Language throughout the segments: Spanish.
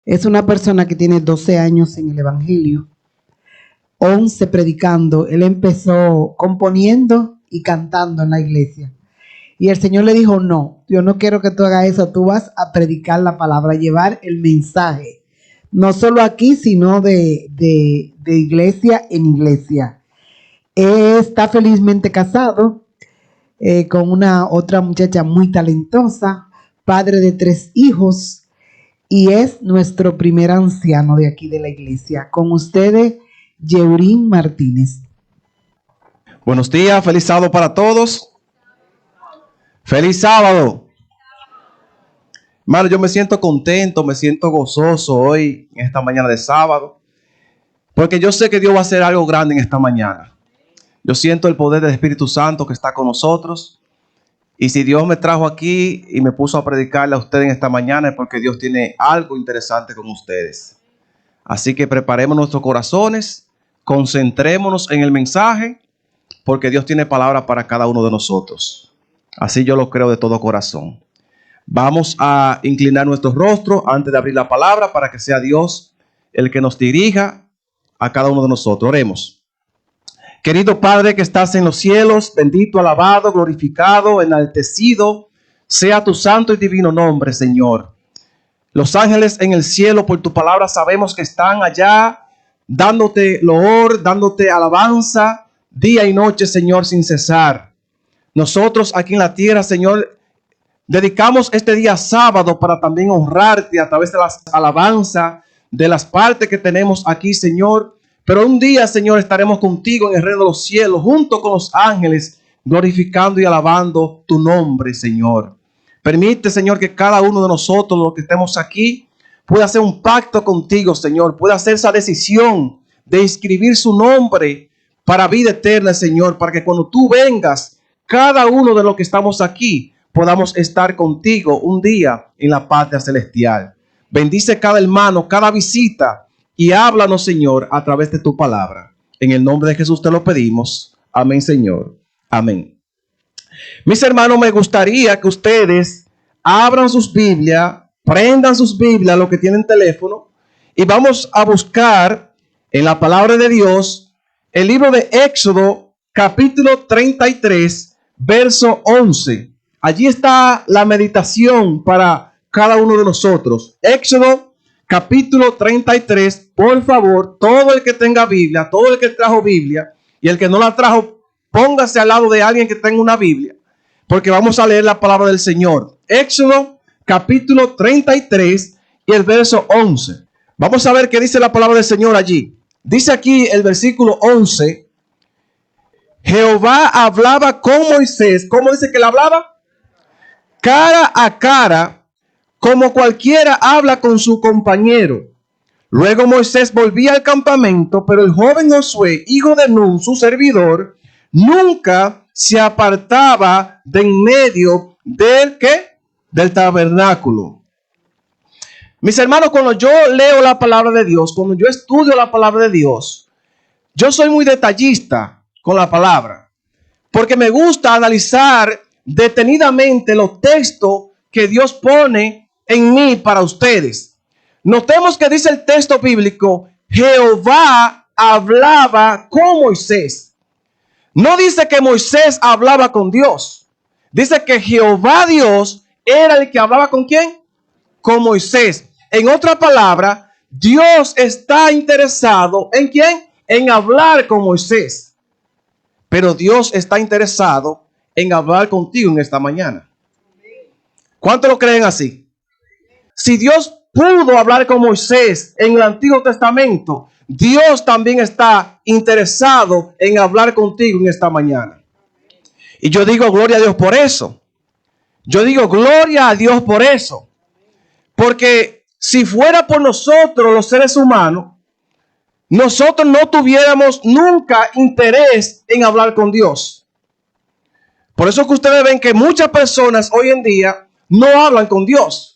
Es una persona que tiene 12 años en el Evangelio, 11 predicando. Él empezó componiendo y cantando en la iglesia. Y el Señor le dijo, no, yo no quiero que tú hagas eso, tú vas a predicar la palabra, a llevar el mensaje. No solo aquí, sino de iglesia en iglesia. Él está felizmente casado con una otra muchacha muy talentosa, padre de 3 hijos, y es nuestro primer anciano de aquí de la iglesia. Con ustedes, Yeurín Martínez. Buenos días, feliz sábado para todos. Feliz sábado. Hermano, yo me siento contento, me siento gozoso hoy, en esta mañana de sábado, porque yo sé que Dios va a hacer algo grande en esta mañana. Yo siento el poder del Espíritu Santo que está con nosotros. Y si Dios me trajo aquí y me puso a predicarle a ustedes en esta mañana, es porque Dios tiene algo interesante con ustedes. Así que preparemos nuestros corazones, concentrémonos en el mensaje, porque Dios tiene palabra para cada uno de nosotros. Así yo lo creo de todo corazón. Vamos a inclinar nuestro rostro antes de abrir la palabra para que sea Dios el que nos dirija a cada uno de nosotros. Oremos. Querido Padre que estás en los cielos, bendito, alabado, glorificado, enaltecido sea tu santo y divino nombre, Señor. Los ángeles en el cielo, por tu palabra, sabemos que están allá dándote loor, dándote alabanza, día y noche, Señor, sin cesar. Nosotros aquí en la tierra, Señor, dedicamos este día sábado para también honrarte a través de las alabanzas, de las partes que tenemos aquí, Señor. Pero un día, Señor, estaremos contigo en el reino de los cielos, junto con los ángeles, glorificando y alabando tu nombre, Señor. Permite, Señor, que cada uno de nosotros, los que estemos aquí, pueda hacer un pacto contigo, Señor. Pueda hacer esa decisión de inscribir su nombre para vida eterna, Señor. Para que cuando tú vengas, cada uno de los que estamos aquí, podamos estar contigo un día en la patria celestial. Bendice cada hermano, cada visita. Y háblanos, Señor, a través de tu palabra. En el nombre de Jesús te lo pedimos. Amén, Señor. Amén. Mis hermanos, me gustaría que ustedes abran sus Biblias, prendan sus Biblias, los que tienen teléfono, y vamos a buscar en la palabra de Dios el libro de Éxodo, capítulo 33, verso 11. Allí está la meditación para cada uno de nosotros. Éxodo capítulo 33, por favor, todo el que tenga Biblia, todo el que trajo Biblia, y el que no la trajo, póngase al lado de alguien que tenga una Biblia, porque vamos a leer la palabra del Señor. Éxodo, capítulo 33, y el verso 11. Vamos a ver qué dice la palabra del Señor allí. Dice aquí el versículo 11, Jehová hablaba con Moisés. ¿Cómo dice que le hablaba? Cara a cara, como cualquiera habla con su compañero. Luego Moisés volvía al campamento, pero el joven Josué, hijo de Nun, su servidor, nunca se apartaba de en medio del ¿qué? Del tabernáculo. Mis hermanos, cuando yo leo la palabra de Dios, cuando yo estudio la palabra de Dios, yo soy muy detallista con la palabra, porque me gusta analizar detenidamente los textos que Dios pone en mí para ustedes. Notemos que dice el texto bíblico, Jehová hablaba con Moisés. No dice que Moisés hablaba con Dios. Dice que Jehová Dios era el que hablaba con ¿quién? Con Moisés. En otra palabra, Dios está interesado ¿en quién? En hablar con Moisés. Pero Dios está interesado en hablar contigo en esta mañana. ¿Cuántos lo creen así? Si Dios pudo hablar con Moisés en el Antiguo Testamento, Dios también está interesado en hablar contigo en esta mañana. Y yo digo gloria a Dios por eso. Yo digo gloria a Dios por eso. Porque si fuera por nosotros los seres humanos, nosotros no tuviéramos nunca interés en hablar con Dios. Por eso que ustedes ven que muchas personas hoy en día no hablan con Dios.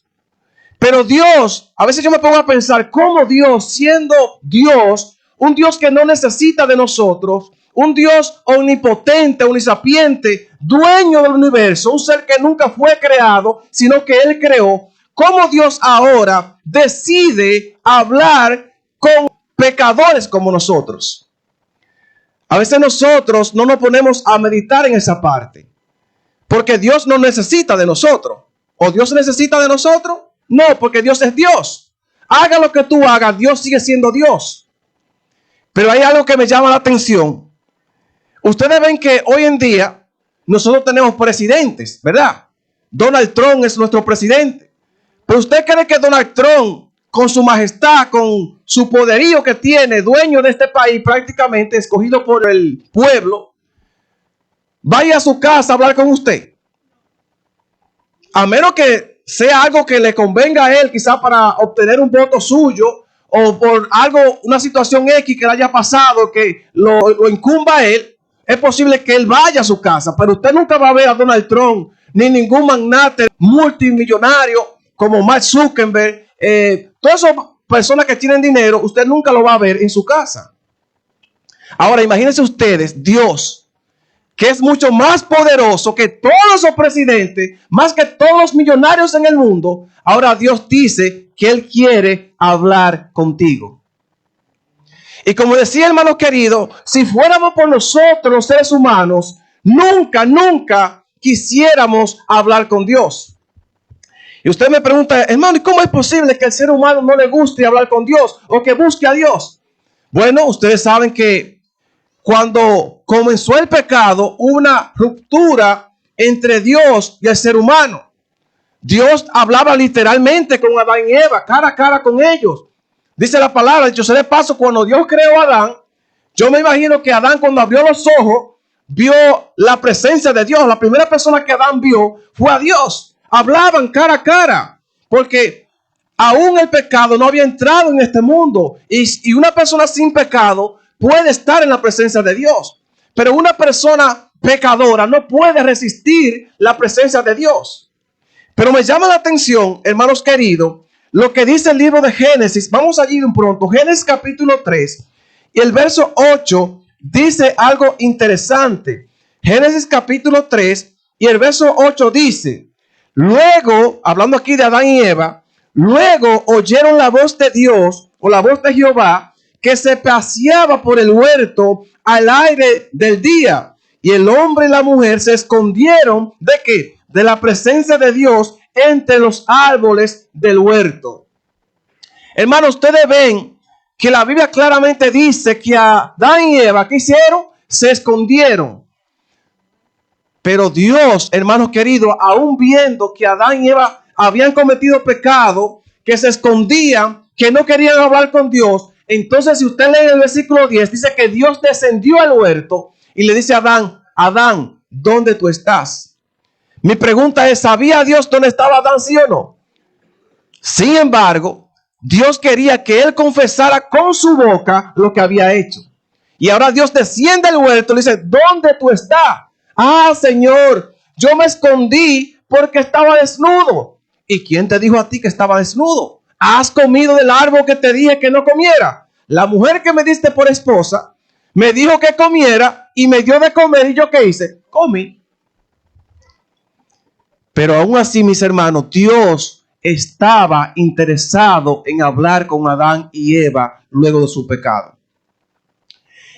Pero Dios, a veces yo me pongo a pensar cómo Dios, siendo Dios, un Dios que no necesita de nosotros, un Dios omnipotente, omnisapiente, dueño del universo, un ser que nunca fue creado, sino que Él creó, cómo Dios ahora decide hablar con pecadores como nosotros. A veces nosotros no nos ponemos a meditar en esa parte, porque Dios no necesita de nosotros. ¿O Dios necesita de nosotros? No, porque Dios es Dios. Haga lo que tú hagas, Dios sigue siendo Dios. Pero hay algo que me llama la atención. Ustedes ven que hoy en día nosotros tenemos presidentes, ¿verdad? Donald Trump es nuestro presidente. Pero ¿usted cree que Donald Trump, con su majestad, con su poderío que tiene, dueño de este país, prácticamente escogido por el pueblo, vaya a su casa a hablar con usted? A menos que sea algo que le convenga a él, quizá para obtener un voto suyo, o por algo, una situación X que le haya pasado, que lo incumba a él, es posible que él vaya a su casa. Pero usted nunca va a ver a Donald Trump, ni ningún magnate multimillonario como Mark Zuckerberg, todas esas personas que tienen dinero, usted nunca lo va a ver en su casa. Ahora, imagínense ustedes, Dios, que es mucho más poderoso que todos esos presidentes, más que todos los millonarios en el mundo. Ahora Dios dice que Él quiere hablar contigo. Y como decía, hermano querido, si fuéramos por nosotros los seres humanos, nunca quisiéramos hablar con Dios. Y usted me pregunta, hermano, ¿y cómo es posible que el ser humano no le guste hablar con Dios o que busque a Dios? Bueno, ustedes saben que cuando comenzó el pecado, hubo una ruptura entre Dios y el ser humano. Dios hablaba literalmente con Adán y Eva, cara a cara con ellos. Dice la palabra, dicho sea de paso, cuando Dios creó a Adán, yo me imagino que Adán, cuando abrió los ojos, vio la presencia de Dios. La primera persona que Adán vio fue a Dios. Hablaban cara a cara, porque aún el pecado no había entrado en este mundo. Y una persona sin pecado puede estar en la presencia de Dios. Pero una persona pecadora no puede resistir la presencia de Dios. Pero me llama la atención, hermanos queridos, lo que dice el libro de Génesis. Vamos allí de pronto. Génesis capítulo 3 y el verso 8 dice algo interesante. Génesis capítulo 3 y el verso 8 dice: luego, hablando aquí de Adán y Eva, luego oyeron la voz de Dios, o la voz de Jehová, que se paseaba por el huerto al aire del día. Y el hombre y la mujer se escondieron ¿de qué? De la presencia de Dios entre los árboles del huerto. Hermanos, ustedes ven que la Biblia claramente dice que Adán y Eva, ¿qué hicieron? Se escondieron. Pero Dios, hermanos queridos, aún viendo que Adán y Eva habían cometido pecado, que se escondían, que no querían hablar con Dios, entonces si usted lee el versículo 10, dice que Dios descendió al huerto y le dice a Adán: Adán, ¿dónde tú estás? Mi pregunta es, ¿sabía Dios dónde estaba Adán, sí o no? Sin embargo, Dios quería que él confesara con su boca lo que había hecho. Y ahora Dios desciende al huerto y le dice: ¿dónde tú estás? Ah, Señor, yo me escondí porque estaba desnudo. ¿Y quién te dijo a ti que estaba desnudo? ¿Has comido del árbol que te dije que no comiera? La mujer que me diste por esposa me dijo que comiera y me dio de comer. ¿Y yo qué hice? Comí. Pero aún así, mis hermanos, Dios estaba interesado en hablar con Adán y Eva luego de su pecado.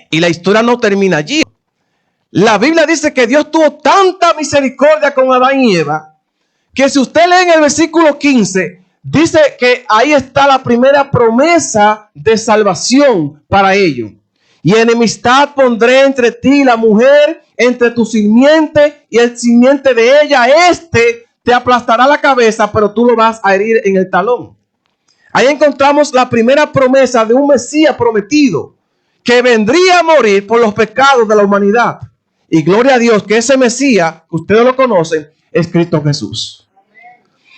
Y la historia no termina allí. La Biblia dice que Dios tuvo tanta misericordia con Adán y Eva, que si usted lee en el versículo 15, dice que ahí está la primera promesa de salvación para ellos. Y enemistad pondré entre ti y la mujer, entre tu simiente y el simiente de ella. Este te aplastará la cabeza, pero tú lo vas a herir en el talón. Ahí encontramos la primera promesa de un Mesías prometido, que vendría a morir por los pecados de la humanidad. Y gloria a Dios que ese Mesías, ustedes lo conocen, es Cristo Jesús.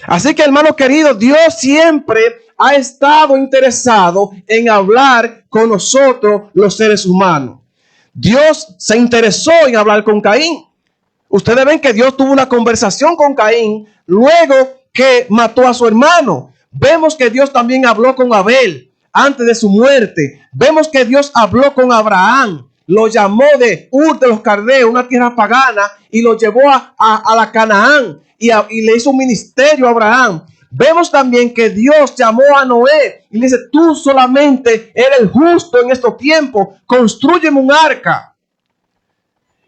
Así que, hermanos queridos, Dios siempre ha estado interesado en hablar con nosotros los seres humanos. Dios se interesó en hablar con Caín. Ustedes ven que Dios tuvo una conversación con Caín luego que mató a su hermano. Vemos que Dios también habló con Abel antes de su muerte. Vemos que Dios habló con Abraham. Lo llamó de Ur de los Caldeos, una tierra pagana, y lo llevó a la Canaán y le hizo un ministerio a Abraham. Vemos también que Dios llamó a Noé y le dice, tú solamente eres justo en estos tiempos, constrúyeme un arca.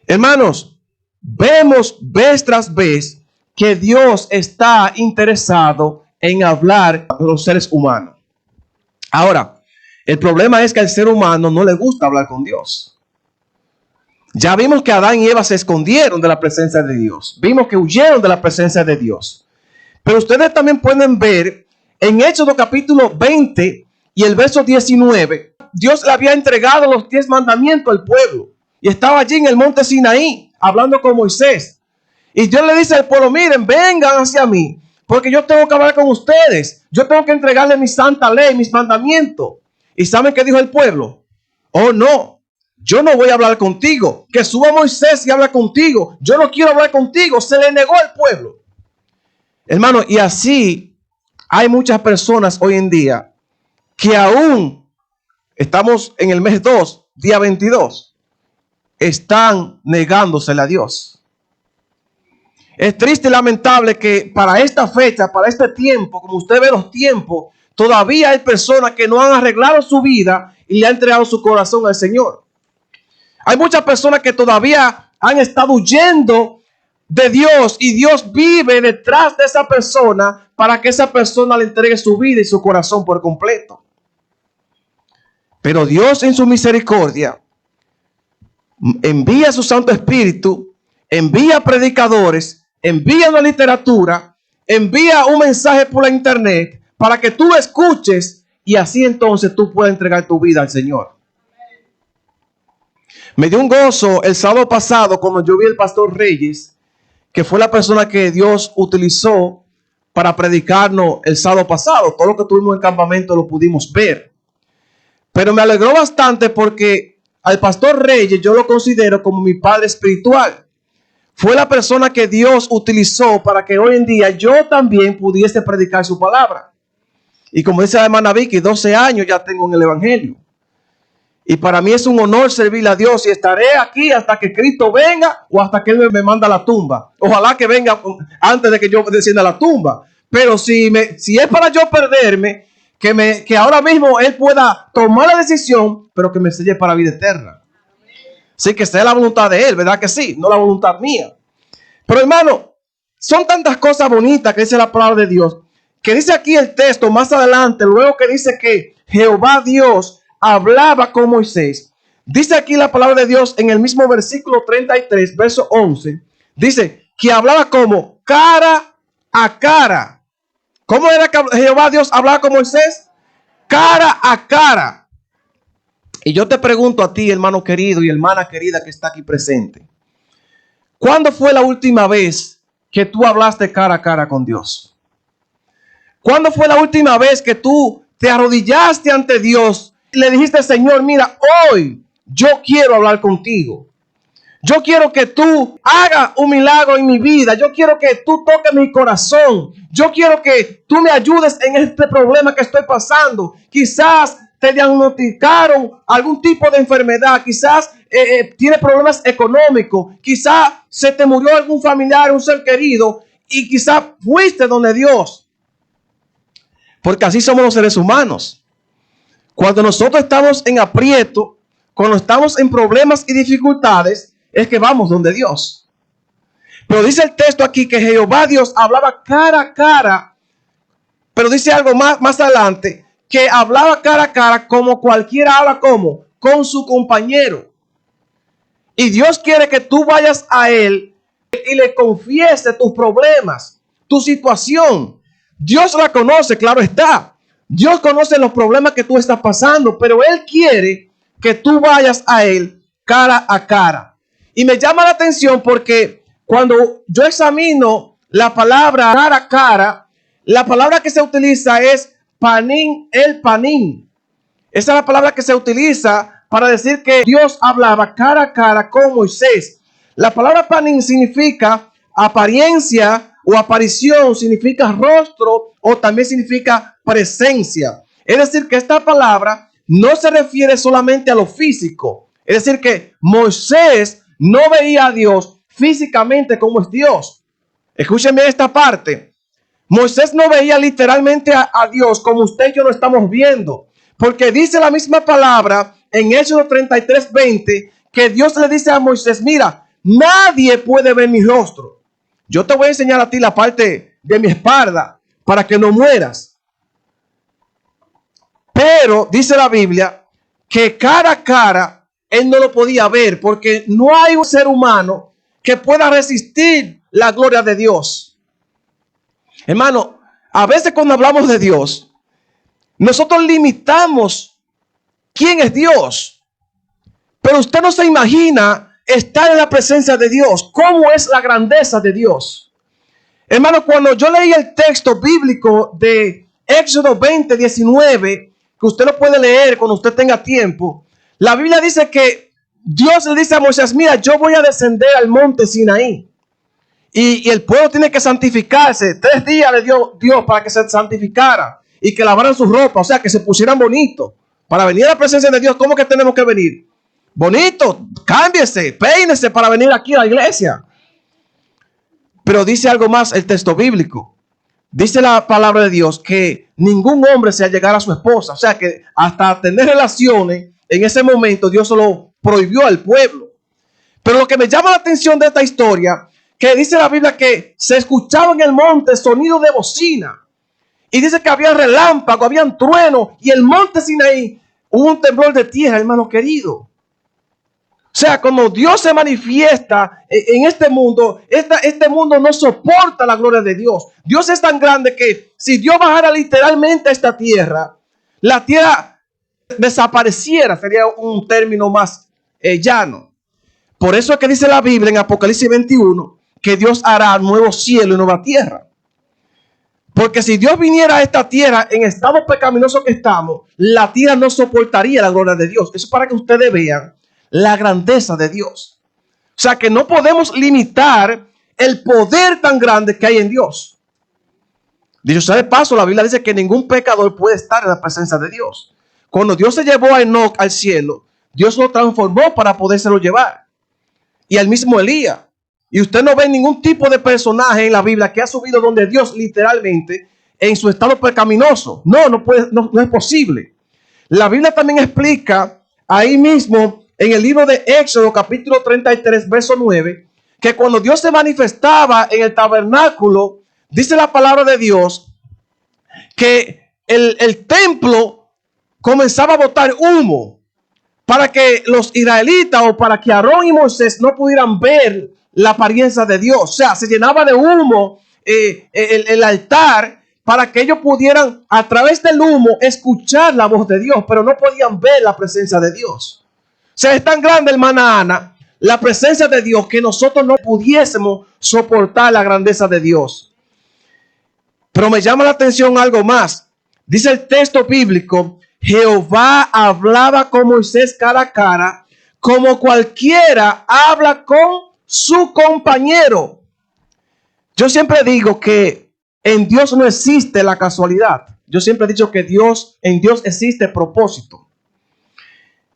Hermanos, vemos vez tras vez que Dios está interesado en hablar a los seres humanos. Ahora, el problema es que al ser humano no le gusta hablar con Dios. Ya vimos que Adán y Eva se escondieron de la presencia de Dios. Vimos que huyeron de la presencia de Dios. Pero ustedes también pueden ver en Éxodo capítulo 20 y el verso 19, Dios le había entregado los 10 mandamientos al pueblo. Y estaba allí en el monte Sinaí, hablando con Moisés. Y Dios le dice al pueblo, miren, vengan hacia mí, porque yo tengo que hablar con ustedes. Yo tengo que entregarles mi santa ley, mis mandamientos. ¿Y saben qué dijo el pueblo? Oh, no, yo no voy a hablar contigo. Que suba Moisés y habla contigo. Yo no quiero hablar contigo. Se le negó al pueblo. Hermano, y así hay muchas personas hoy en día que aún estamos en el mes 2, día 22, están negándosele a Dios. Es triste y lamentable que para esta fecha, para este tiempo, como usted ve los tiempos, todavía hay personas que no han arreglado su vida y le han entregado su corazón al Señor. Hay muchas personas que todavía han estado huyendo de Dios y Dios vive detrás de esa persona para que esa persona le entregue su vida y su corazón por completo. Pero Dios en su misericordia envía su Santo Espíritu, envía predicadores, envía una literatura, envía un mensaje por la internet para que tú lo escuches y así entonces tú puedas entregar tu vida al Señor. Me dio un gozo el sábado pasado cuando yo vi al pastor Reyes, que fue la persona que Dios utilizó para predicarnos el sábado pasado. Todo lo que tuvimos en el campamento lo pudimos ver. Pero me alegró bastante porque al pastor Reyes yo lo considero como mi padre espiritual. Fue la persona que Dios utilizó para que hoy en día yo también pudiese predicar su palabra. Y como dice la hermana Vicky, 12 años ya tengo en el evangelio. Y para mí es un honor servirle a Dios y estaré aquí hasta que Cristo venga o hasta que Él me manda a la tumba. Ojalá que venga antes de que yo descienda a la tumba. Pero si es para yo perderme, que ahora mismo Él pueda tomar la decisión, pero que me selle para vida eterna. Sí, que sea la voluntad de Él, ¿verdad que sí? No la voluntad mía. Pero hermano, son tantas cosas bonitas que dice la palabra de Dios, que dice aquí el texto más adelante, luego que dice que Jehová Dios hablaba con Moisés. Dice aquí la palabra de Dios en el mismo versículo 33, verso 11. Dice que hablaba como cara a cara. ¿Cómo era que Jehová Dios hablaba con Moisés? Cara a cara. Y yo te pregunto a ti, hermano querido y hermana querida que está aquí presente, ¿cuándo fue la última vez que tú hablaste cara a cara con Dios? ¿Cuándo fue la última vez que tú te arrodillaste ante Dios? Le dijiste, Señor, mira, hoy yo quiero hablar contigo. Yo quiero que tú hagas un milagro en mi vida. Yo quiero que tú toques mi corazón. Yo quiero que tú me ayudes en este problema que estoy pasando. Quizás te diagnosticaron algún tipo de enfermedad. Quizás tienes problemas económicos. Quizás se te murió algún familiar, un ser querido. Y quizás fuiste donde Dios. Porque así somos los seres humanos. Cuando nosotros estamos en aprieto, cuando estamos en problemas y dificultades, es que vamos donde Dios. Pero dice el texto aquí que Jehová Dios hablaba cara a cara, pero dice algo más adelante, que hablaba cara a cara como cualquiera habla como, con su compañero. Y Dios quiere que tú vayas a Él y le confieses tus problemas, tu situación. Dios la conoce, claro está. Dios conoce los problemas que tú estás pasando, pero Él quiere que tú vayas a Él cara a cara. Y me llama la atención porque cuando yo examino la palabra cara a cara, la palabra que se utiliza es panín, el panín. Esa es la palabra que se utiliza para decir que Dios hablaba cara a cara con Moisés. La palabra panín significa apariencia o aparición, significa rostro o también significa presencia. Es decir, que esta palabra no se refiere solamente a lo físico. Es decir, que Moisés no veía a Dios físicamente como es Dios. Escúchenme esta parte. Moisés no veía literalmente a Dios como usted y yo lo estamos viendo. Porque dice la misma palabra en Éxodo 33:20 que Dios le dice a Moisés, mira, nadie puede ver mi rostro. Yo te voy a enseñar a ti la parte de mi espalda para que no mueras. Pero dice la Biblia que cara a cara él no lo podía ver porque no hay un ser humano que pueda resistir la gloria de Dios. Hermano, a veces cuando hablamos de Dios, nosotros limitamos quién es Dios. Pero usted no se imagina estar en la presencia de Dios. ¿Cómo es la grandeza de Dios? Hermano, cuando yo leí el texto bíblico de Éxodo 20:19, que usted lo puede leer cuando usted tenga tiempo, la Biblia dice que Dios le dice a Moisés, mira, yo voy a descender al monte Sinaí. Y el pueblo tiene que santificarse. 3 días le dio Dios para que se santificara y que lavaran sus ropas, o sea, que se pusieran bonitos. Para venir a la presencia de Dios, ¿cómo que tenemos que venir? Bonito, cámbiese, peínese para venir aquí a la iglesia. Pero dice algo más el texto bíblico. Dice la palabra de Dios que ningún hombre se allegara a su esposa. O sea que hasta tener relaciones, en ese momento Dios se lo prohibió al pueblo. Pero lo que me llama la atención de esta historia, que dice la Biblia que se escuchaba en el monte sonido de bocina. Y dice que había relámpagos, habían truenos. Y el monte Sinaí, hubo un temblor de tierra, hermano querido. O sea, como Dios se manifiesta en este mundo, este mundo no soporta la gloria de Dios. Dios es tan grande que si Dios bajara literalmente a esta tierra, la tierra desapareciera, sería un término más llano. Por eso es que dice la Biblia en Apocalipsis 21 que Dios hará nuevo cielo y nueva tierra. Porque si Dios viniera a esta tierra en estado pecaminoso que estamos, la tierra no soportaría la gloria de Dios. Eso es para que ustedes vean la grandeza de Dios. O sea que no podemos limitar el poder tan grande que hay en Dios. Dicho sea de paso, la Biblia dice que ningún pecador puede estar en la presencia de Dios. Cuando Dios se llevó a Enoc al cielo, Dios lo transformó para podérselo llevar. Y al mismo Elías. Y usted no ve ningún tipo de personaje en la Biblia que ha subido donde Dios literalmente en su estado pecaminoso. No es posible. La Biblia también explica ahí mismo en el libro de Éxodo capítulo 33 verso 9 que cuando Dios se manifestaba en el tabernáculo, dice la palabra de Dios que el templo comenzaba a botar humo para que los israelitas o para que Aarón y Moisés no pudieran ver la apariencia de Dios. O sea, se llenaba de humo el altar para que ellos pudieran a través del humo escuchar la voz de Dios, pero no podían ver la presencia de Dios. O sea, es tan grande, hermana Ana, la presencia de Dios que nosotros no pudiésemos soportar la grandeza de Dios. Pero me llama la atención algo más. Dice el texto bíblico, Jehová hablaba con Moisés cara a cara, como cualquiera habla con su compañero. Yo siempre digo que en Dios no existe la casualidad. Yo siempre he dicho que en Dios existe propósito.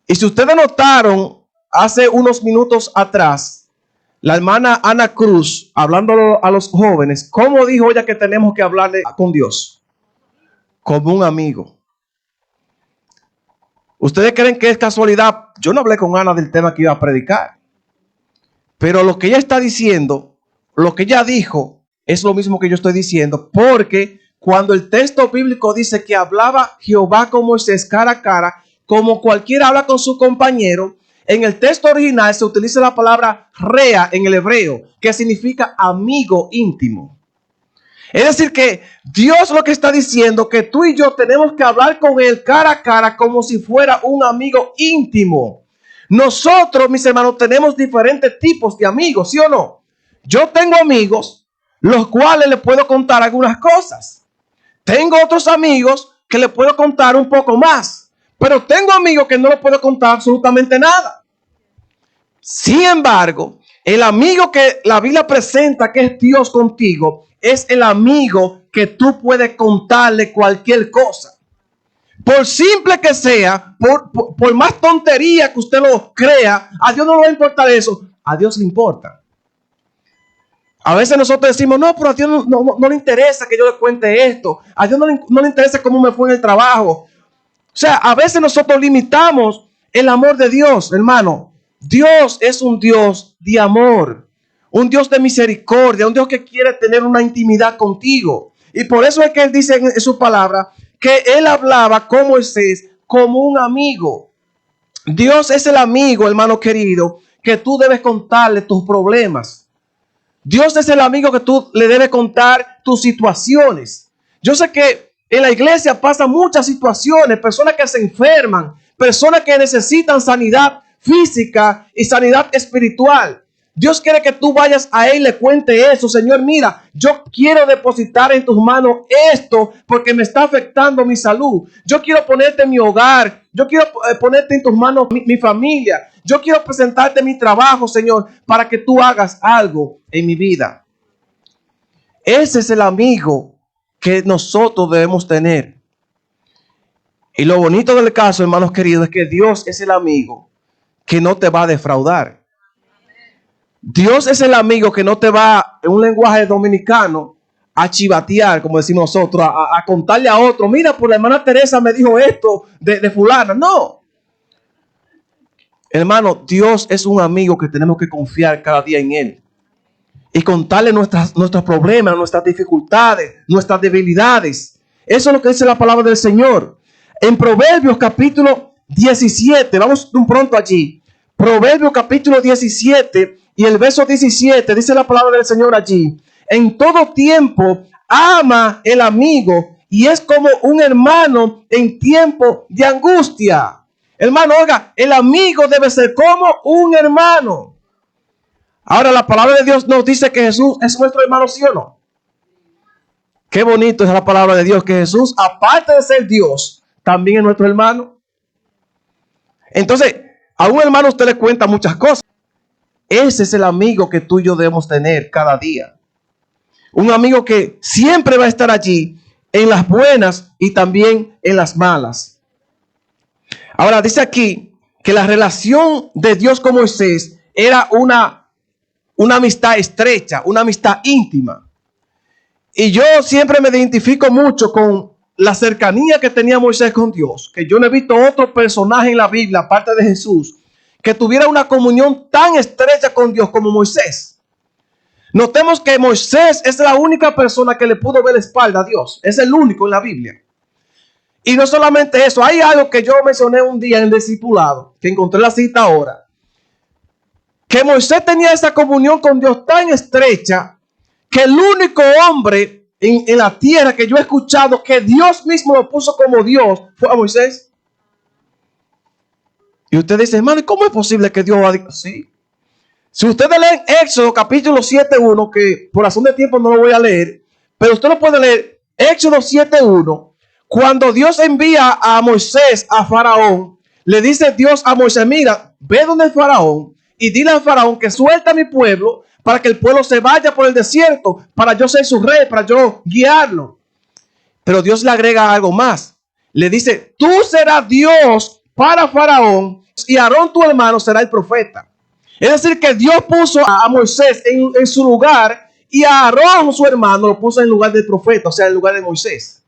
Y si ustedes notaron hace unos minutos atrás, la hermana Ana Cruz, hablando a los jóvenes, ¿cómo dijo ella que tenemos que hablarle con Dios? Como un amigo. ¿Ustedes creen que es casualidad? Yo no hablé con Ana del tema que iba a predicar. Pero lo que ella está diciendo, lo que ella dijo, es lo mismo que yo estoy diciendo. Porque cuando el texto bíblico dice que hablaba Jehová con Moisés cara a cara, como cualquiera habla con su compañero, en el texto original se utiliza la palabra rea en el hebreo, que significa amigo íntimo. Es decir que Dios lo que está diciendo que tú y yo tenemos que hablar con él cara a cara como si fuera un amigo íntimo. Nosotros, mis hermanos, tenemos diferentes tipos de amigos, ¿sí o no? Yo tengo amigos los cuales les puedo contar algunas cosas. Tengo otros amigos que les puedo contar un poco más. Pero tengo amigos que no les puedo contar absolutamente nada. Sin embargo, el amigo que la Biblia presenta que es Dios contigo, es el amigo que tú puedes contarle cualquier cosa. Por simple que sea, por más tontería que usted lo crea, a Dios no le va a importar eso. A Dios le importa. A veces nosotros decimos, no, pero a Dios no le interesa que yo le cuente esto. A Dios no le interesa cómo me fue en el trabajo. O sea, a veces nosotros limitamos el amor de Dios, hermano. Dios es un Dios de amor, un Dios de misericordia, un Dios que quiere tener una intimidad contigo. Y por eso es que Él dice en su palabra que Él hablaba con Moisés como un amigo. Dios es el amigo, hermano querido, que tú debes contarle tus problemas. Dios es el amigo que tú le debes contar tus situaciones. Yo sé que en la iglesia pasan muchas situaciones, personas que se enferman, personas que necesitan sanidad física y sanidad espiritual. Dios quiere que tú vayas a Él y le cuente eso. Señor, mira, yo quiero depositar en tus manos esto porque me está afectando mi salud. Yo quiero ponerte en mi hogar. Yo quiero ponerte en tus manos mi familia. Yo quiero presentarte mi trabajo, Señor, para que tú hagas algo en mi vida. Ese es el amigo que nosotros debemos tener. Y lo bonito del caso, hermanos queridos, es que Dios es el amigo que no te va a defraudar. Dios es el amigo que no te va, en un lenguaje dominicano, a chivatear, como decimos nosotros, a contarle a otro, mira, por la hermana Teresa me dijo esto de fulana. No. Hermano, Dios es un amigo que tenemos que confiar cada día en Él. Y contarle nuestros problemas, nuestras dificultades, nuestras debilidades. Eso es lo que dice la palabra del Señor. En Proverbios capítulo 17, vamos de un pronto allí. Proverbios capítulo 17 y el verso 17, dice la palabra del Señor allí. En todo tiempo ama el amigo y es como un hermano en tiempo de angustia. Hermano, oiga, el amigo debe ser como un hermano. Ahora la palabra de Dios nos dice que Jesús es nuestro hermano, ¿sí o no? Qué bonito es la palabra de Dios, que Jesús, aparte de ser Dios, también es nuestro hermano. Entonces, a un hermano usted le cuenta muchas cosas. Ese es el amigo que tú y yo debemos tener cada día. Un amigo que siempre va a estar allí en las buenas y también en las malas. Ahora dice aquí que la relación de Dios con Moisés era una amistad estrecha, una amistad íntima. Y yo siempre me identifico mucho con la cercanía que tenía Moisés con Dios, que yo no he visto otro personaje en la Biblia, aparte de Jesús, que tuviera una comunión tan estrecha con Dios como Moisés. Notemos que Moisés es la única persona que le pudo ver la espalda a Dios. Es el único en la Biblia. Y no solamente eso, hay algo que yo mencioné un día en el discipulado, que encontré la cita ahora. Que Moisés tenía esa comunión con Dios tan estrecha que el único hombre en la tierra que yo he escuchado que Dios mismo lo puso como Dios fue a Moisés. Y usted dice, hermano, ¿cómo es posible que Dios va a decir? Sí. Si ustedes leen Éxodo capítulo 7.1, que por razón de tiempo no lo voy a leer, pero usted lo puede leer, Éxodo 7.1, cuando Dios envía a Moisés a Faraón, le dice Dios a Moisés, mira, ve donde el Faraón y dile al Faraón que suelta a mi pueblo para que el pueblo se vaya por el desierto, para yo ser su rey, para yo guiarlo. Pero Dios le agrega algo más. Le dice, tú serás Dios para Faraón y Aarón tu hermano será el profeta. Es decir, que Dios puso a Moisés en su lugar y a Aarón su hermano lo puso en lugar del profeta, o sea, en lugar de Moisés.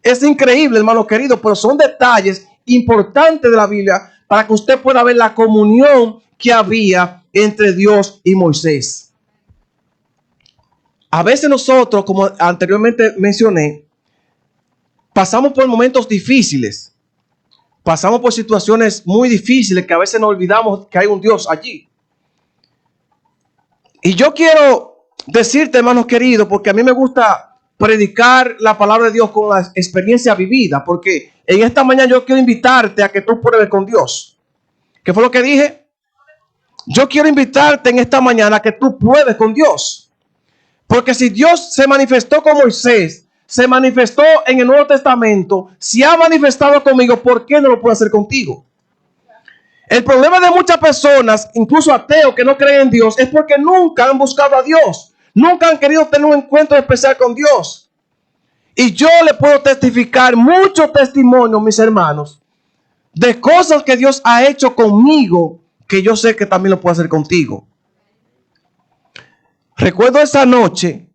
Es increíble, hermano querido, pero son detalles importantes de la Biblia para que usted pueda ver la comunión que había entre Dios y Moisés. A veces nosotros, como anteriormente mencioné, pasamos por momentos difíciles. Pasamos por situaciones muy difíciles que a veces nos olvidamos que hay un Dios allí. Y yo quiero decirte, hermanos queridos, porque a mí me gusta predicar la palabra de Dios con la experiencia vivida, porque en esta mañana yo quiero invitarte a que tú pruebes con Dios. ¿Qué fue lo que dije? Yo quiero invitarte en esta mañana a que tú pruebes con Dios. Porque si Dios se manifestó con Moisés, se manifestó en el Nuevo Testamento, si ha manifestado conmigo, ¿por qué no lo puede hacer contigo? El problema de muchas personas, incluso ateos que no creen en Dios, es porque nunca han buscado a Dios. Nunca han querido tener un encuentro especial con Dios. Y yo le puedo testificar muchos testimonios, mis hermanos, de cosas que Dios ha hecho conmigo, que yo sé que también lo puede hacer contigo. Recuerdo esa noche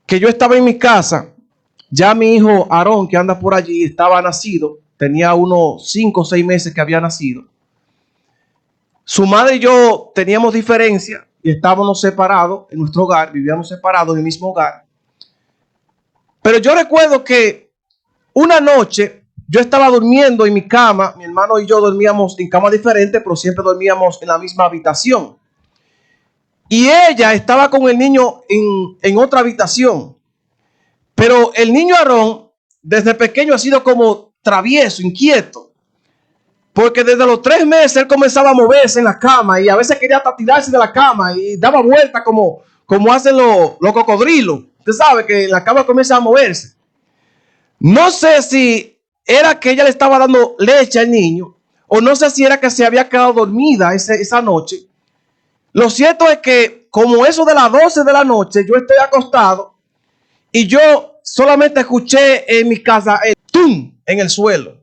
que yo estaba en mi casa. Ya mi hijo Aarón, que anda por allí, estaba nacido. Tenía unos 5 o 6 meses que había nacido. Su madre y yo teníamos diferencia y estábamos separados en nuestro hogar. Vivíamos separados en el mismo hogar. Pero yo recuerdo que una noche yo estaba durmiendo en mi cama. Mi hermano y yo dormíamos en camas diferentes, pero siempre dormíamos en la misma habitación. Y ella estaba con el niño en otra habitación. Pero el niño Aarón, desde pequeño, ha sido como travieso, inquieto. Porque desde los 3 meses él comenzaba a moverse en la cama y a veces quería hasta tirarse de la cama y daba vueltas como hacen los cocodrilos. Usted sabe que la cama comienza a moverse. No sé si era que ella le estaba dando leche al niño o no sé si era que se había quedado dormida esa noche. Lo cierto es que como eso de las 12 de la noche yo estoy acostado y yo solamente escuché en mi casa el tum en el suelo.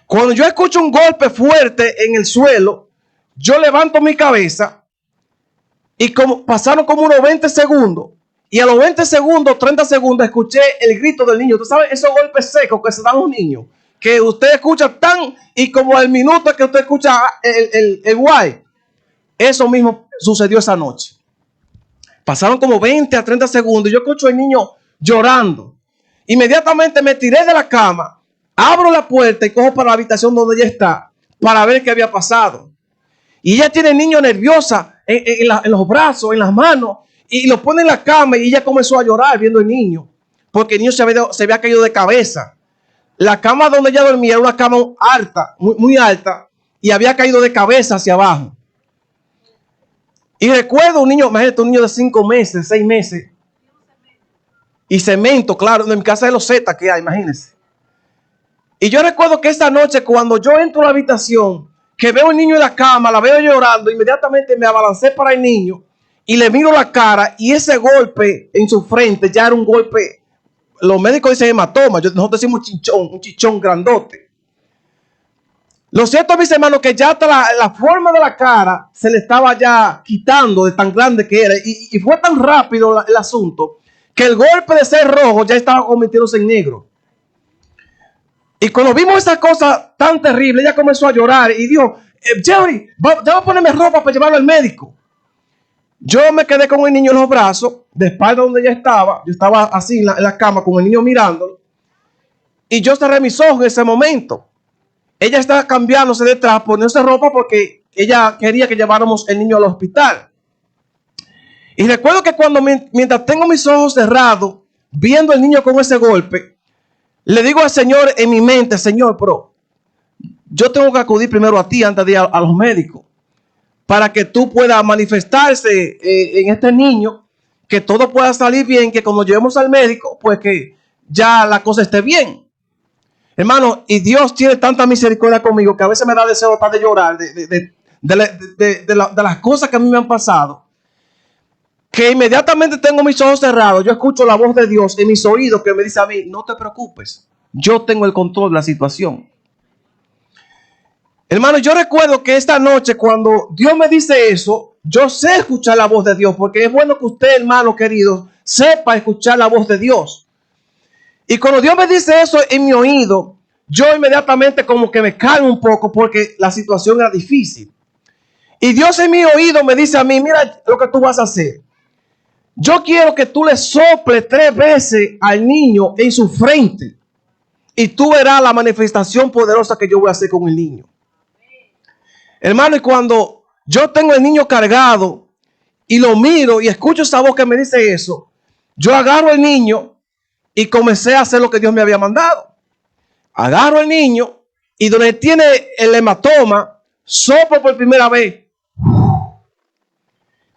Cuando yo escucho un golpe fuerte en el suelo, yo levanto mi cabeza y pasaron como unos 20 segundos. Y a los 20 segundos, 30 segundos, escuché el grito del niño. ¿Tú sabes esos golpes secos que se dan los niños? Que usted escucha tan y como el minuto que usted escucha el guay. Eso mismo sucedió esa noche. Pasaron como 20 a 30 segundos y yo escucho al niño llorando. Inmediatamente me tiré de la cama, abro la puerta y cojo para la habitación donde ella está para ver qué había pasado. Y ella tiene el niño nerviosa en los brazos, en las manos, y lo pone en la cama y ella comenzó a llorar viendo el niño, porque el niño se había caído de cabeza. La cama donde ella dormía era una cama alta, muy alta, y había caído de cabeza hacia abajo. Y recuerdo un niño, imagínate, un niño de 5 meses, 6 meses, y cemento, claro, en mi casa de los Z que hay, imagínense. Y yo recuerdo que esa noche, cuando yo entro a la habitación, que veo al niño en la cama, la veo llorando, inmediatamente me abalancé para el niño y le miro la cara y ese golpe en su frente ya era un golpe, los médicos dicen hematoma, nosotros decimos un chichón grandote. Lo cierto, mis hermanos, que ya hasta la forma de la cara se le estaba ya quitando de tan grande que era y fue tan rápido el asunto que el golpe de ser rojo ya estaba convirtiéndose en negro. Y cuando vimos esa cosa tan terrible, ella comenzó a llorar y dijo, Jerry, debo ponerme ropa para llevarlo al médico. Yo me quedé con el niño en los brazos, de espalda donde ella estaba. Yo estaba así en la cama con el niño mirándolo. Y yo cerré mis ojos en ese momento. Ella estaba cambiándose detrás, poniéndose ropa porque ella quería que lleváramos el niño al hospital. Y recuerdo que mientras tengo mis ojos cerrados, viendo al niño con ese golpe, le digo al Señor en mi mente, Señor, pero yo tengo que acudir primero a ti antes de ir a los médicos para que tú puedas manifestarse en este niño, que todo pueda salir bien, que cuando lleguemos al médico, pues que ya la cosa esté bien. Hermano, y Dios tiene tanta misericordia conmigo que a veces me da deseo hasta de llorar de las cosas que a mí me han pasado, que inmediatamente tengo mis ojos cerrados, yo escucho la voz de Dios en mis oídos que me dice a mí, no te preocupes, yo tengo el control de la situación. Hermano, yo recuerdo que esta noche cuando Dios me dice eso, yo sé escuchar la voz de Dios, porque es bueno que usted, hermano querido, sepa escuchar la voz de Dios. Y cuando Dios me dice eso en mi oído, yo inmediatamente como que me calmo un poco porque la situación era difícil. Y Dios en mi oído me dice a mí, mira lo que tú vas a hacer. Yo quiero que tú le soples 3 veces al niño en su frente y tú verás la manifestación poderosa que yo voy a hacer con el niño. Hermano, y cuando yo tengo el niño cargado y lo miro y escucho esa voz que me dice eso, yo agarro al niño y comencé a hacer lo que Dios me había mandado. Agarro al niño y donde tiene el hematoma, soplo por primera vez.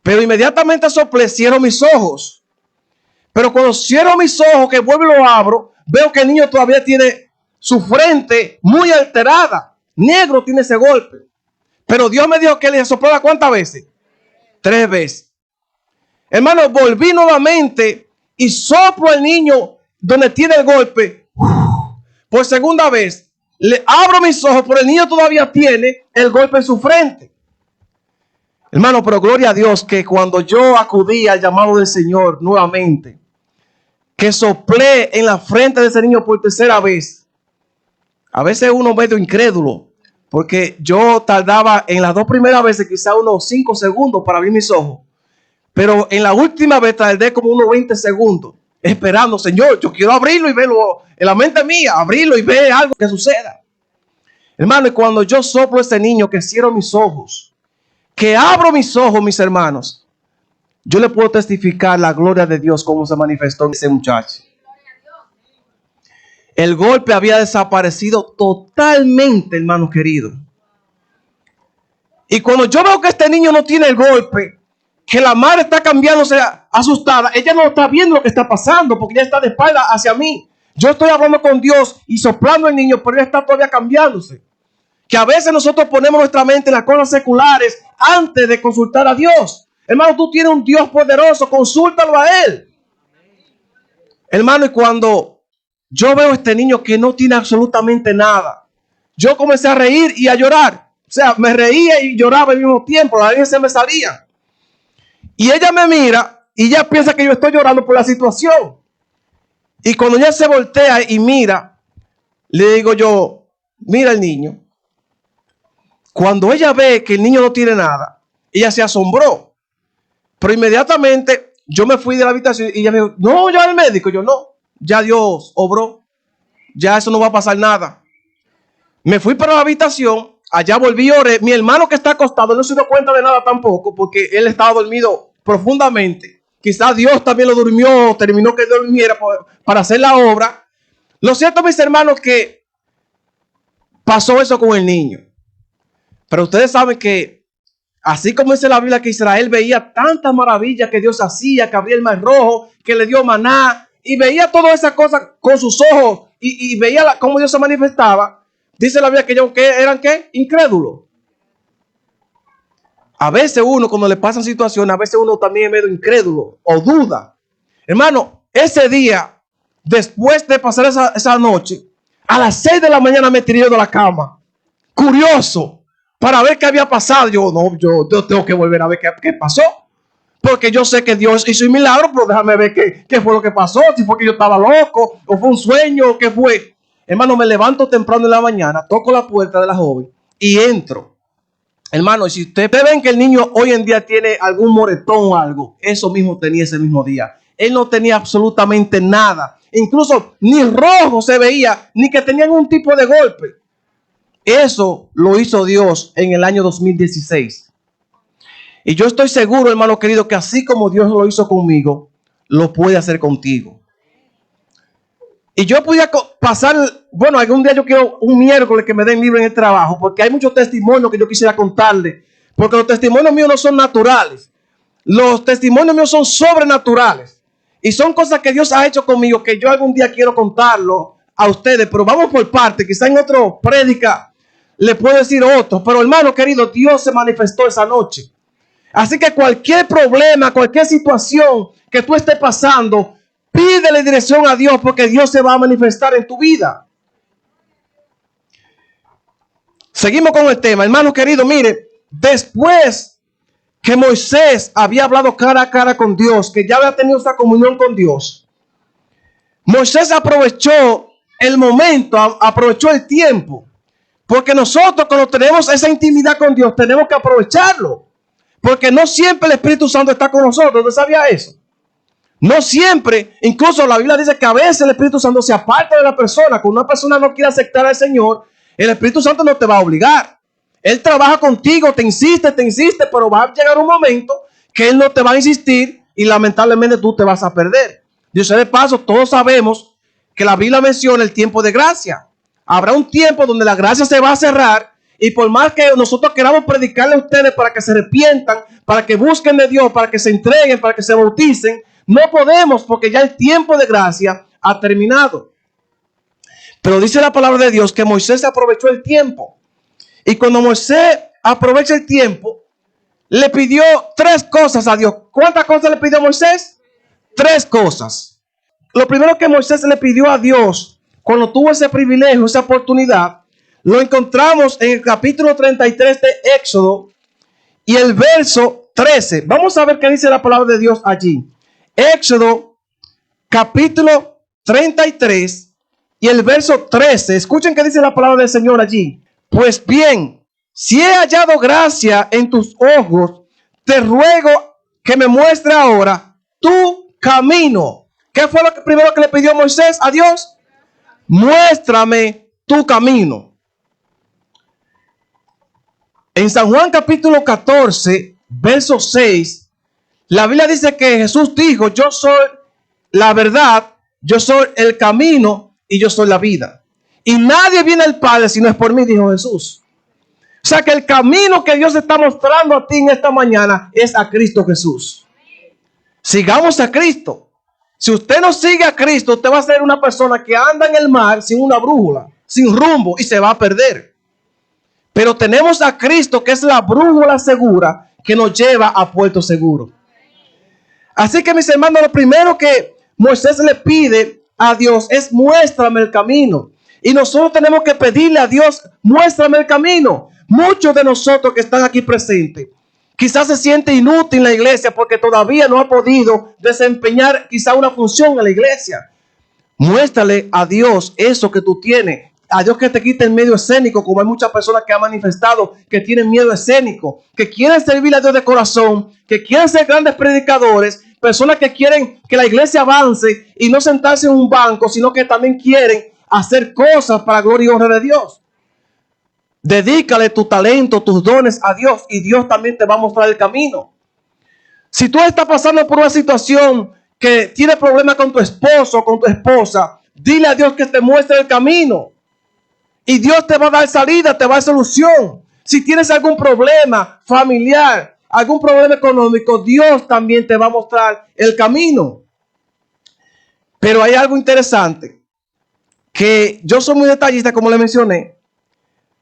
Pero inmediatamente soplé, cierro mis ojos. Pero cuando cierro mis ojos, que vuelvo y lo abro, veo que el niño todavía tiene su frente muy alterada. Negro tiene ese golpe. Pero Dios me dijo que le soplara ¿cuántas veces? 3 veces. Hermano, volví nuevamente y soplo al niño donde tiene el golpe. Por segunda vez, le abro mis ojos, pero el niño todavía tiene el golpe en su frente. Hermano, pero gloria a Dios que cuando yo acudí al llamado del Señor nuevamente, que soplé en la frente de ese niño por tercera vez. A veces uno medio incrédulo, porque yo tardaba en las dos primeras veces quizá unos 5 segundos para abrir mis ojos. Pero en la última vez tardé como unos 20 segundos esperando, Señor, yo quiero abrirlo y verlo en la mente mía, abrirlo y ver algo que suceda. Hermano, y cuando yo soplo a ese niño, que cierro mis ojos, que abro mis ojos, mis hermanos, yo le puedo testificar la gloria de Dios cómo se manifestó en ese muchacho. El golpe había desaparecido totalmente, hermano querido. Y cuando yo veo que este niño no tiene el golpe, que la madre está cambiándose asustada, ella no está viendo lo que está pasando porque ella está de espalda hacia mí. Yo estoy hablando con Dios y soplando al niño, pero ella está todavía cambiándose. Que a veces nosotros ponemos nuestra mente en las cosas seculares antes de consultar a Dios. Hermano, tú tienes un Dios poderoso, consúltalo a Él. Hermano, y cuando yo veo a este niño que no tiene absolutamente nada, yo comencé a reír y a llorar. O sea, me reía y lloraba al mismo tiempo, las lágrimas se me salían. Y ella me mira y ella piensa que yo estoy llorando por la situación. Y cuando ella se voltea y mira, le digo yo, mira el niño. Cuando ella ve que el niño no tiene nada, ella se asombró. Pero inmediatamente yo me fui de la habitación y ella me dijo, no, ya el médico. Yo no, ya Dios obró. Ya eso no va a pasar nada. Me fui para la habitación, allá volví y oré. Mi hermano que está acostado no se dio cuenta de nada tampoco porque él estaba dormido profundamente. Quizás Dios también lo durmió, terminó que durmiera para hacer la obra. Lo cierto, mis hermanos, que pasó eso con el niño. Pero ustedes saben que así como dice la Biblia que Israel veía tantas maravillas que Dios hacía, que abría el mar rojo, que le dio maná, y veía todas esas cosas con sus ojos, y veía cómo Dios se manifestaba, dice la Biblia que ellos eran ¿qué? Incrédulos. A veces uno, cuando le pasan situaciones, a veces uno también es medio incrédulo o duda. Hermano, ese día, después de pasar esa noche, a las 6 de la mañana me tiré de la cama, curioso, para ver qué había pasado. Yo tengo que volver a ver qué pasó. Porque yo sé que Dios hizo un milagro, pero déjame ver qué fue lo que pasó. Si fue que yo estaba loco, o fue un sueño, o qué fue. Hermano, me levanto temprano en la mañana, toco la puerta de la joven y entro. Hermano, y si ustedes ven que el niño hoy en día tiene algún moretón o algo, eso mismo tenía ese mismo día. Él no tenía absolutamente nada. Incluso ni rojo se veía, ni que tenía ningún tipo de golpe. Eso lo hizo Dios en el año 2016. Y yo estoy seguro, hermano querido, que así como Dios lo hizo conmigo, lo puede hacer contigo. Y yo podía pasar, bueno, algún día yo quiero un miércoles que me den libre en el trabajo, porque hay muchos testimonios que yo quisiera contarle, porque los testimonios míos no son naturales. Los testimonios míos son sobrenaturales. Y son cosas que Dios ha hecho conmigo, que yo algún día quiero contarlo a ustedes, pero vamos por parte, quizá en otro prédica le puedo decir otro, pero hermano querido, Dios se manifestó esa noche. Así que cualquier problema, cualquier situación que tú estés pasando, pídele dirección a Dios porque Dios se va a manifestar en tu vida. Seguimos con el tema. Hermano querido, mire, después que Moisés había hablado cara a cara con Dios, que ya había tenido esa comunión con Dios, Moisés aprovechó el momento, aprovechó el tiempo. Porque nosotros cuando tenemos esa intimidad con Dios, tenemos que aprovecharlo. Porque no siempre el Espíritu Santo está con nosotros. ¿Usted sabía eso? No siempre, incluso la Biblia dice que a veces el Espíritu Santo se aparta de la persona. Cuando una persona no quiere aceptar al Señor, el Espíritu Santo no te va a obligar. Él trabaja contigo, te insiste, pero va a llegar un momento que Él no te va a insistir y lamentablemente tú te vas a perder. Dicho de paso, todos sabemos que la Biblia menciona el tiempo de gracia. Habrá un tiempo donde la gracia se va a cerrar y por más que nosotros queramos predicarle a ustedes para que se arrepientan, para que busquen de Dios, para que se entreguen, para que se bauticen, no podemos porque ya el tiempo de gracia ha terminado. Pero dice la palabra de Dios que Moisés aprovechó el tiempo. Y cuando Moisés aprovecha el tiempo, le pidió 3 cosas a Dios. ¿Cuántas cosas le pidió Moisés? 3 cosas. Lo primero que Moisés le pidió a Dios cuando tuvo ese privilegio, esa oportunidad, lo encontramos en el capítulo 33 de Éxodo. y el verso 13. Vamos a ver qué dice la palabra de Dios allí. Éxodo capítulo 33 y el verso 13. Escuchen qué dice la palabra del Señor allí. Pues bien, si he hallado gracia en tus ojos, te ruego que me muestre ahora tu camino. ¿Qué fue lo primero que le pidió Moisés a Dios? Muéstrame tu camino. En San Juan capítulo 14, verso 6, la Biblia dice que Jesús dijo: yo soy la verdad, yo soy el camino y yo soy la vida. Y nadie viene al Padre si no es por mí, dijo Jesús. O sea que el camino que Dios está mostrando a ti en esta mañana es a Cristo Jesús. Sigamos a Cristo. Si usted no sigue a Cristo, usted va a ser una persona que anda en el mar sin una brújula, sin rumbo, y se va a perder. Pero tenemos a Cristo, que es la brújula segura que nos lleva a puerto seguro. Así que, mis hermanos, lo primero que Moisés le pide a Dios es: muéstrame el camino. Y nosotros tenemos que pedirle a Dios: muéstrame el camino. Muchos de nosotros que están aquí presentes quizás se siente inútil en la iglesia porque todavía no ha podido desempeñar quizá una función en la iglesia. Muéstrale a Dios eso que tú tienes. A Dios que te quite el miedo escénico, como hay muchas personas que han manifestado que tienen miedo escénico, que quieren servir a Dios de corazón, que quieren ser grandes predicadores, personas que quieren que la iglesia avance y no sentarse en un banco, sino que también quieren hacer cosas para gloria y honra de Dios. Dedícale tu talento, tus dones a Dios y Dios también te va a mostrar el camino. Si tú estás pasando por una situación que tiene problemas con tu esposo o con tu esposa, dile a Dios que te muestre el camino. Y Dios te va a dar salida, te va a dar solución. Si tienes algún problema familiar, algún problema económico, Dios también te va a mostrar el camino. Pero hay algo interesante, que yo soy muy detallista, como le mencioné.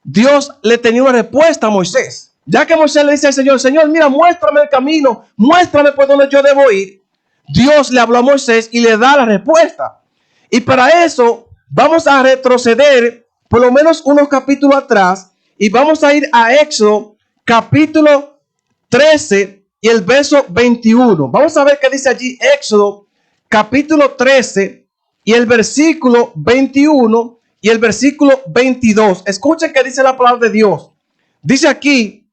Dios le tenía una respuesta a Moisés. Ya que Moisés le dice al Señor: Señor, mira, muéstrame el camino, muéstrame por donde yo debo ir. Dios le habló a Moisés y le da la respuesta. Y para eso vamos a retroceder por lo menos unos capítulos atrás y vamos a ir a Éxodo capítulo 13 y el verso 21. Vamos a ver qué dice allí Éxodo capítulo 13 y el versículo 21 y el versículo 22. Escuchen qué dice la palabra de Dios. Dice aquí: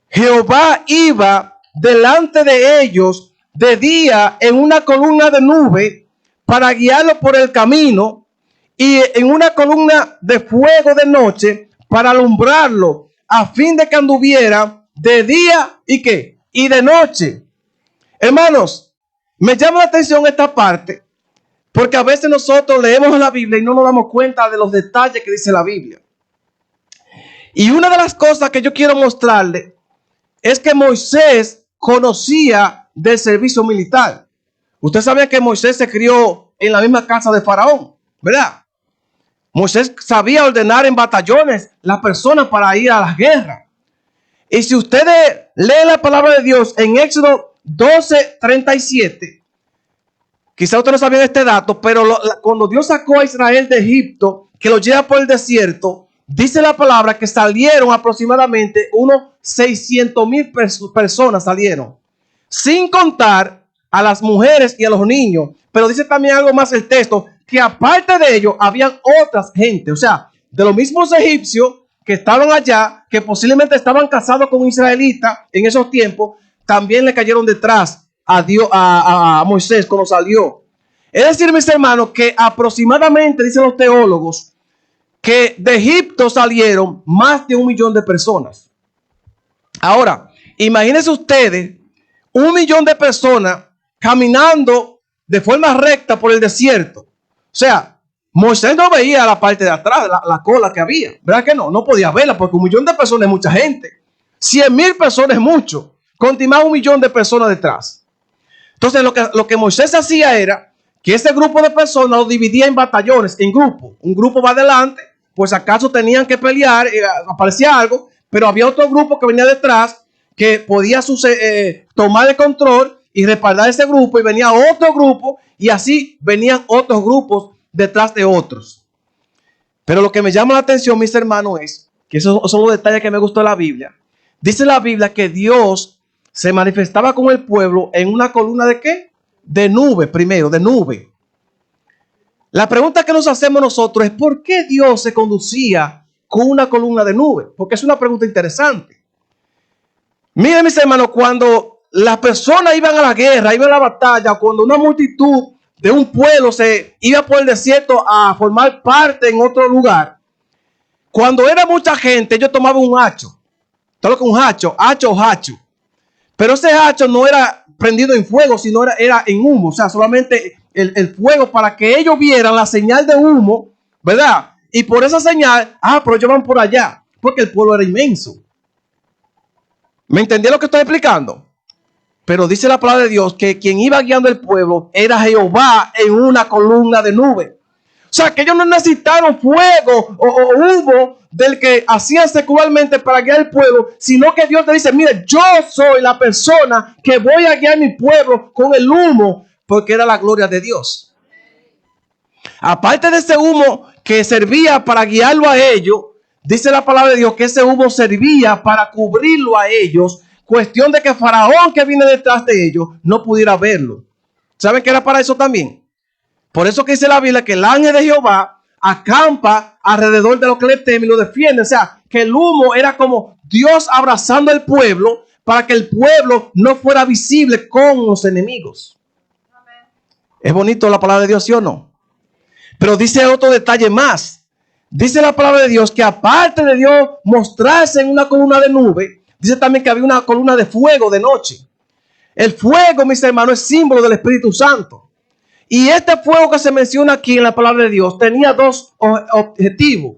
Jehová iba delante de ellos de día en una columna de nube para guiarlo por el camino, y en una columna de fuego de noche para alumbrarlo, a fin de que anduviera de día y ¿qué? Y de noche. Hermanos, me llama la atención esta parte, porque a veces nosotros leemos la Biblia y no nos damos cuenta de los detalles que dice la Biblia. Y una de las cosas que yo quiero mostrarle es que Moisés conocía del servicio militar. Usted sabía que Moisés se crió en la misma casa de Faraón, ¿verdad? Moisés sabía ordenar en batallones las personas para ir a las guerras. Y si ustedes leen la palabra de Dios en Éxodo 12:37, quizá ustedes no sabían este dato, pero cuando Dios sacó a Israel de Egipto, que lo lleva por el desierto, dice la palabra que salieron aproximadamente unos 600,000 personas salieron, sin contar a las mujeres y a los niños. Pero dice también algo más el texto, que aparte de ellos habían otras gente, o sea, de los mismos egipcios que estaban allá, que posiblemente estaban casados con israelitas en esos tiempos, también le cayeron detrás a Dios, a Moisés cuando salió. Es decir, mis hermanos, que aproximadamente, dicen los teólogos, que de Egipto salieron más de 1 millón de personas. Ahora, imagínense ustedes 1 millón de personas caminando de forma recta por el desierto. O sea, Moisés no veía la parte de atrás, la cola que había. ¿Verdad que no? No podía verla porque 1 millón de personas es mucha gente. 100,000 personas es mucho. Continuaba 1 millón de personas detrás. Entonces, lo que Moisés hacía era que ese grupo de personas lo dividía en batallones, en grupos. Un grupo va adelante, pues acaso tenían que pelear, aparecía algo, pero había otro grupo que venía detrás que podía tomar el control y respaldar ese grupo, y venía otro grupo, y así venían otros grupos detrás de otros. Pero lo que me llama la atención, mis hermanos, es que esos son los detalles que me gustó de la Biblia. Dice la Biblia que Dios se manifestaba con el pueblo en una columna ¿de qué? De nube, primero, de nube. La pregunta que nos hacemos nosotros es ¿por qué Dios se conducía con una columna de nube? Porque es una pregunta interesante. Miren, mis hermanos, cuando las personas iban a la guerra, iban a la batalla, cuando una multitud de un pueblo se iba por el desierto a formar parte en otro lugar, cuando era mucha gente, ellos tomaban un hacho. Todo lo que un hacho o hacho. Pero ese hacho no era prendido en fuego, sino era en humo. O sea, solamente el fuego para que ellos vieran la señal de humo, ¿verdad? Y por esa señal, pero ellos van por allá, porque el pueblo era inmenso. ¿Me entendí lo que estoy explicando? Pero dice la palabra de Dios que quien iba guiando el pueblo era Jehová en una columna de nube. O sea, que ellos no necesitaron fuego o humo del que hacían secularmente para guiar el pueblo, sino que Dios te dice, mire, yo soy la persona que voy a guiar mi pueblo con el humo, porque era la gloria de Dios. Aparte de ese humo que servía para guiarlo a ellos, dice la palabra de Dios que ese humo servía para cubrirlo a ellos, cuestión de que Faraón que viene detrás de ellos no pudiera verlo. ¿Saben qué era para eso también? Por eso que dice la Biblia que el ángel de Jehová acampa alrededor de lo que le teme y lo defiende. O sea, que el humo era como Dios abrazando al pueblo para que el pueblo no fuera visible con los enemigos. Amén. ¿Es bonito la palabra de Dios, sí o no? Pero dice otro detalle más. Dice la palabra de Dios que aparte de Dios mostrarse en una columna de nube, dice también que había una columna de fuego de noche. El fuego, mis hermanos, es símbolo del Espíritu Santo. Y este fuego que se menciona aquí en la palabra de Dios tenía dos objetivos.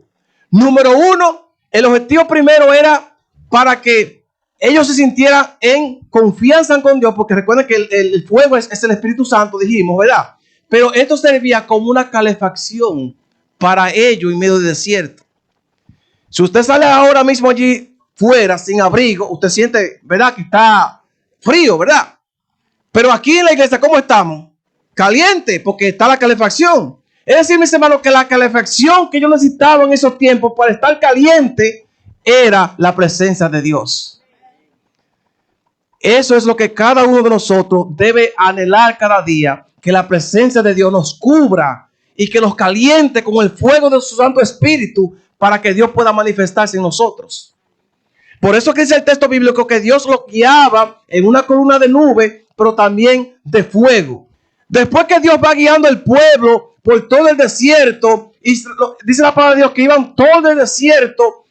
Número uno, el objetivo primero era para que ellos se sintieran en confianza con Dios, porque recuerden que el fuego es el Espíritu Santo, dijimos, ¿verdad? Pero esto servía como una calefacción para ellos en medio del desierto. Si usted sale ahora mismo allí fuera sin abrigo, usted siente, ¿verdad? Que está frío, ¿verdad? Pero aquí en la iglesia, ¿cómo estamos? Caliente, porque está la calefacción. Es decir, mis hermanos, que la calefacción que yo necesitaba en esos tiempos para estar caliente era la presencia de Dios. Eso es lo que cada uno de nosotros debe anhelar cada día, que la presencia de Dios nos cubra y que nos caliente con el fuego de su Santo Espíritu para que Dios pueda manifestarse en nosotros. Por eso que dice el texto bíblico que Dios lo guiaba en una columna de nube, pero también de fuego. Después que Dios va guiando el pueblo por todo el desierto, y dice la palabra de Dios que iban todo el desierto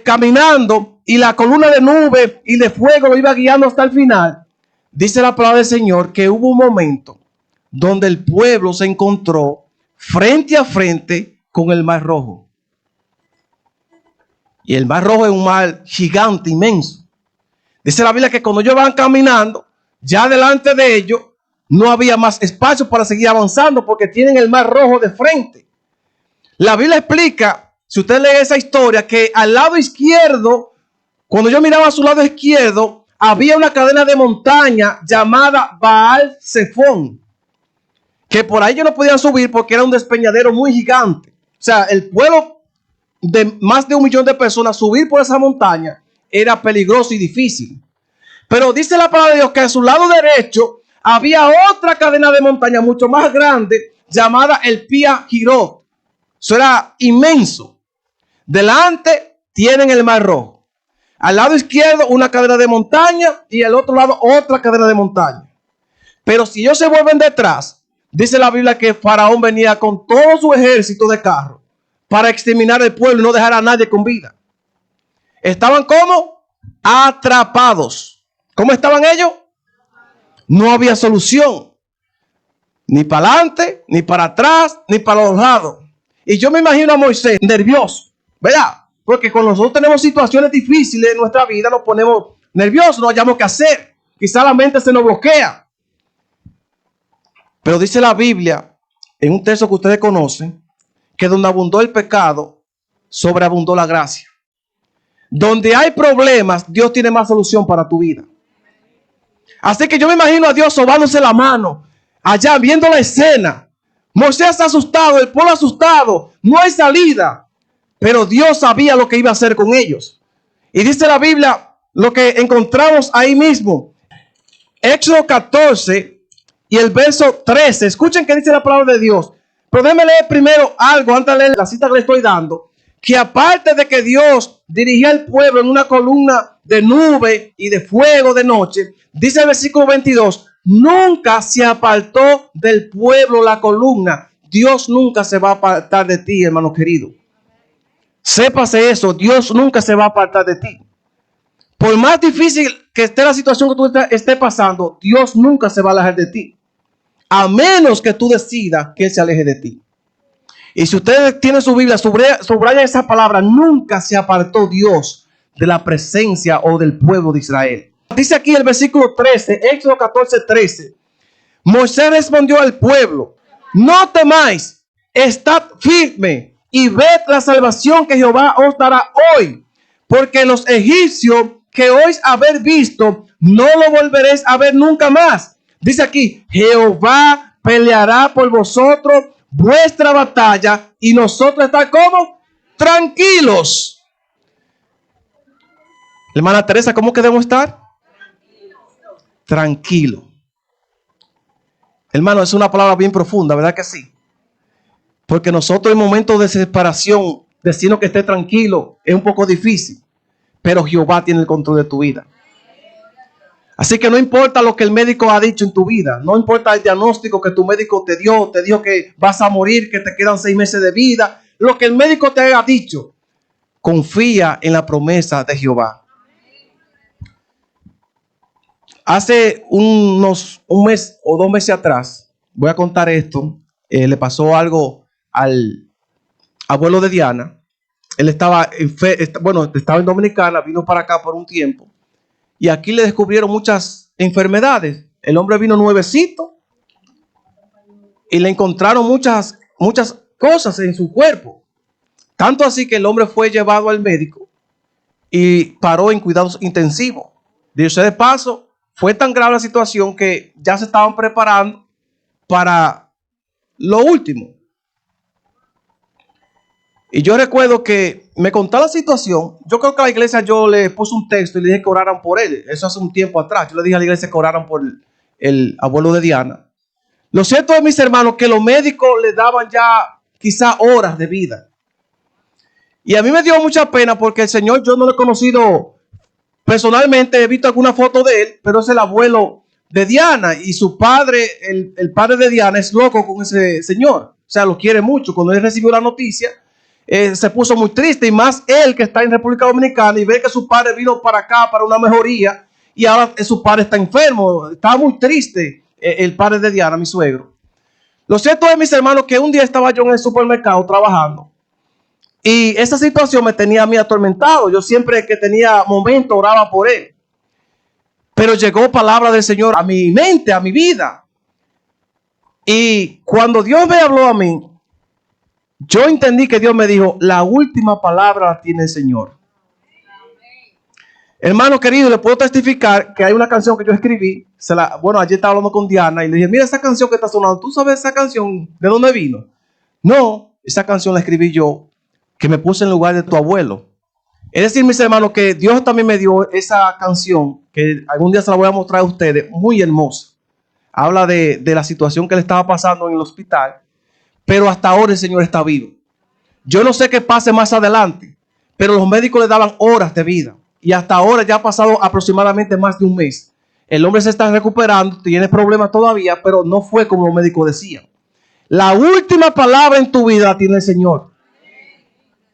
caminando, y la columna de nube y de fuego lo iba guiando hasta el final. Dice la palabra del Señor que hubo un momento donde el pueblo se encontró frente a frente con el Mar Rojo. Y el Mar Rojo es un mar gigante, inmenso. Dice la Biblia que cuando ellos van caminando, ya delante de ellos no había más espacio para seguir avanzando porque tienen el Mar Rojo de frente. La Biblia explica, si usted lee esa historia, que al lado izquierdo, cuando yo miraba a su lado izquierdo, había una cadena de montaña llamada Baal Zephón, que por ahí ellos no podían subir porque era un despeñadero muy gigante. O sea, el pueblo de más de 1 millón de personas, subir por esa montaña era peligroso y difícil. Pero dice la palabra de Dios que a su lado derecho había otra cadena de montaña mucho más grande llamada el Pia Jirot. Eso era inmenso. Delante tienen el Mar Rojo. Al lado izquierdo una cadena de montaña y al otro lado otra cadena de montaña. Pero si ellos se vuelven detrás, dice la Biblia que Faraón venía con todo su ejército de carros para exterminar el pueblo y no dejar a nadie con vida. Estaban como atrapados. ¿Cómo estaban ellos? No había solución. Ni para adelante, ni para atrás, ni para los lados. Y yo me imagino a Moisés nervioso, ¿verdad? Porque cuando nosotros tenemos situaciones difíciles en nuestra vida, nos ponemos nerviosos, no hayamos qué hacer. Quizá la mente se nos bloquea. Pero dice la Biblia, en un texto que ustedes conocen, que donde abundó el pecado, sobreabundó la gracia. Donde hay problemas, Dios tiene más solución para tu vida. Así que yo me imagino a Dios sobándose la mano, allá viendo la escena. Moisés está asustado, el pueblo asustado, no hay salida. Pero Dios sabía lo que iba a hacer con ellos. Y dice la Biblia lo que encontramos ahí mismo. Éxodo 14 y el verso 13. Escuchen qué dice la palabra de Dios. Pero déjenme leer primero algo antes de leer la cita que le estoy dando. Que aparte de que Dios dirigía al pueblo en una columna de nube y de fuego de noche, dice el versículo 22, nunca se apartó del pueblo la columna. Dios nunca se va a apartar de ti, hermano querido. Sépase eso, Dios nunca se va a apartar de ti. Por más difícil que esté la situación que tú estés pasando, Dios nunca se va a alejar de ti. A menos que tú decidas que Él se aleje de ti. Y si ustedes tienen su Biblia, subraya esa palabra, nunca se apartó Dios de la presencia o del pueblo de Israel. Dice aquí el versículo 13, Éxodo 14, 13. Moisés respondió al pueblo, no temáis, estad firme y ved la salvación que Jehová os dará hoy. Porque los egipcios que hoy haber visto, no lo volveréis a ver nunca más. Dice aquí, Jehová peleará por vosotros vuestra batalla y nosotros estar como tranquilos. Hermana Teresa, ¿cómo que debemos estar? Tranquilo. Hermano, es una palabra bien profunda, ¿verdad que sí? Porque nosotros en momentos de desesperación, decirnos que esté tranquilo es un poco difícil. Pero Jehová tiene el control de tu vida. Así que no importa lo que el médico ha dicho en tu vida. No importa el diagnóstico que tu médico te dio. Te dijo que vas a morir, que te quedan 6 meses de vida. Lo que el médico te haya dicho. Confía en la promesa de Jehová. Hace un mes o 2 meses atrás, voy a contar esto. Le pasó algo al abuelo de Diana. Él estaba en Dominicana, vino para acá por un tiempo. Y aquí le descubrieron muchas enfermedades. El hombre vino nuevecito y le encontraron muchas cosas en su cuerpo. Tanto así que el hombre fue llevado al médico y paró en cuidados intensivos. Dicho de paso, fue tan grave la situación que ya se estaban preparando para lo último. Y yo recuerdo que me contó la situación. Yo creo que a la iglesia yo le puse un texto y le dije que oraran por él. Eso hace un tiempo atrás. Yo le dije a la iglesia que oraran por el abuelo de Diana. Lo cierto es, mis hermanos, que los médicos le daban ya quizá horas de vida. Y a mí me dio mucha pena porque el Señor yo no lo he conocido personalmente. He visto alguna foto de él, pero es el abuelo de Diana. Y su padre, el padre de Diana, es loco con ese señor. O sea, lo quiere mucho. Cuando él recibió la noticia, se puso muy triste, y más él que está en República Dominicana y ve que su padre vino para acá para una mejoría y ahora su padre está enfermo. Estaba muy triste el padre de Diana, mi suegro. Lo cierto es, mis hermanos, que un día estaba yo en el supermercado trabajando y esa situación me tenía a mí atormentado. Yo siempre que tenía momento oraba por él, pero llegó palabra del Señor a mi mente, a mi vida, y cuando Dios me habló a mí, yo entendí que Dios me dijo, la última palabra la tiene el Señor. Hermano querido, le puedo testificar que hay una canción que yo escribí. Ayer estaba hablando con Diana y le dije, mira esa canción que está sonando. ¿Tú sabes esa canción de dónde vino? No, esa canción la escribí yo, que me puse en lugar de tu abuelo. Es decir, mis hermanos, que Dios también me dio esa canción, que algún día se la voy a mostrar a ustedes, muy hermosa. Habla de la situación que le estaba pasando en el hospital. Pero hasta ahora el Señor está vivo. Yo no sé qué pase más adelante, pero los médicos le daban horas de vida. Y hasta ahora ya ha pasado aproximadamente más de un mes. El hombre se está recuperando, tiene problemas todavía, pero no fue como los médicos decían. La última palabra en tu vida la tiene el Señor.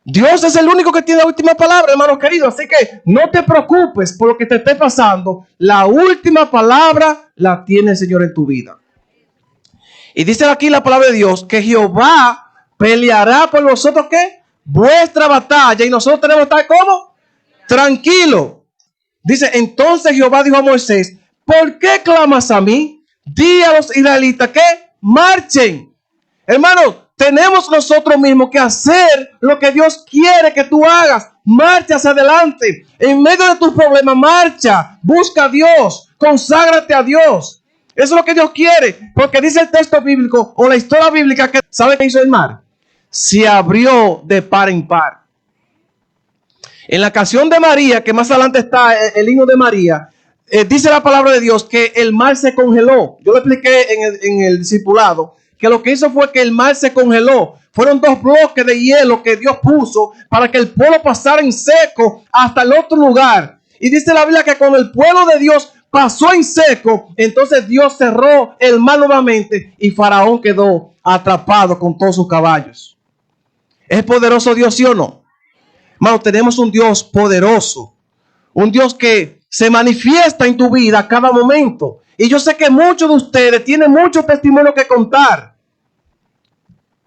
Dios es el único que tiene la última palabra, hermano querido. Así que no te preocupes por lo que te esté pasando. La última palabra la tiene el Señor en tu vida. Y dice aquí la palabra de Dios que Jehová peleará por vosotros, ¿qué? Vuestra batalla. Y nosotros tenemos que estar ¿cómo? Tranquilo. Dice, entonces Jehová dijo a Moisés, ¿por qué clamas a mí? Di a los israelitas que marchen. Hermanos, tenemos nosotros mismos que hacer lo que Dios quiere que tú hagas. Marcha hacia adelante. En medio de tus problemas, marcha. Busca a Dios. Conságrate a Dios. Eso es lo que Dios quiere, porque dice el texto bíblico o la historia bíblica que ¿sabe qué hizo el mar? Se abrió de par en par. En la canción de María, que más adelante está el himno de María, dice la palabra de Dios que el mar se congeló. Yo lo expliqué en el discipulado, que lo que hizo fue que el mar se congeló. Fueron 2 bloques de hielo que Dios puso para que el pueblo pasara en seco hasta el otro lugar. Y dice la Biblia que cuando el pueblo de Dios pasó en seco, entonces Dios cerró el mar nuevamente y Faraón quedó atrapado con todos sus caballos. ¿Es poderoso Dios, sí o no? Hermano, tenemos un Dios poderoso, un Dios que se manifiesta en tu vida a cada momento. Y yo sé que muchos de ustedes tienen mucho testimonio que contar.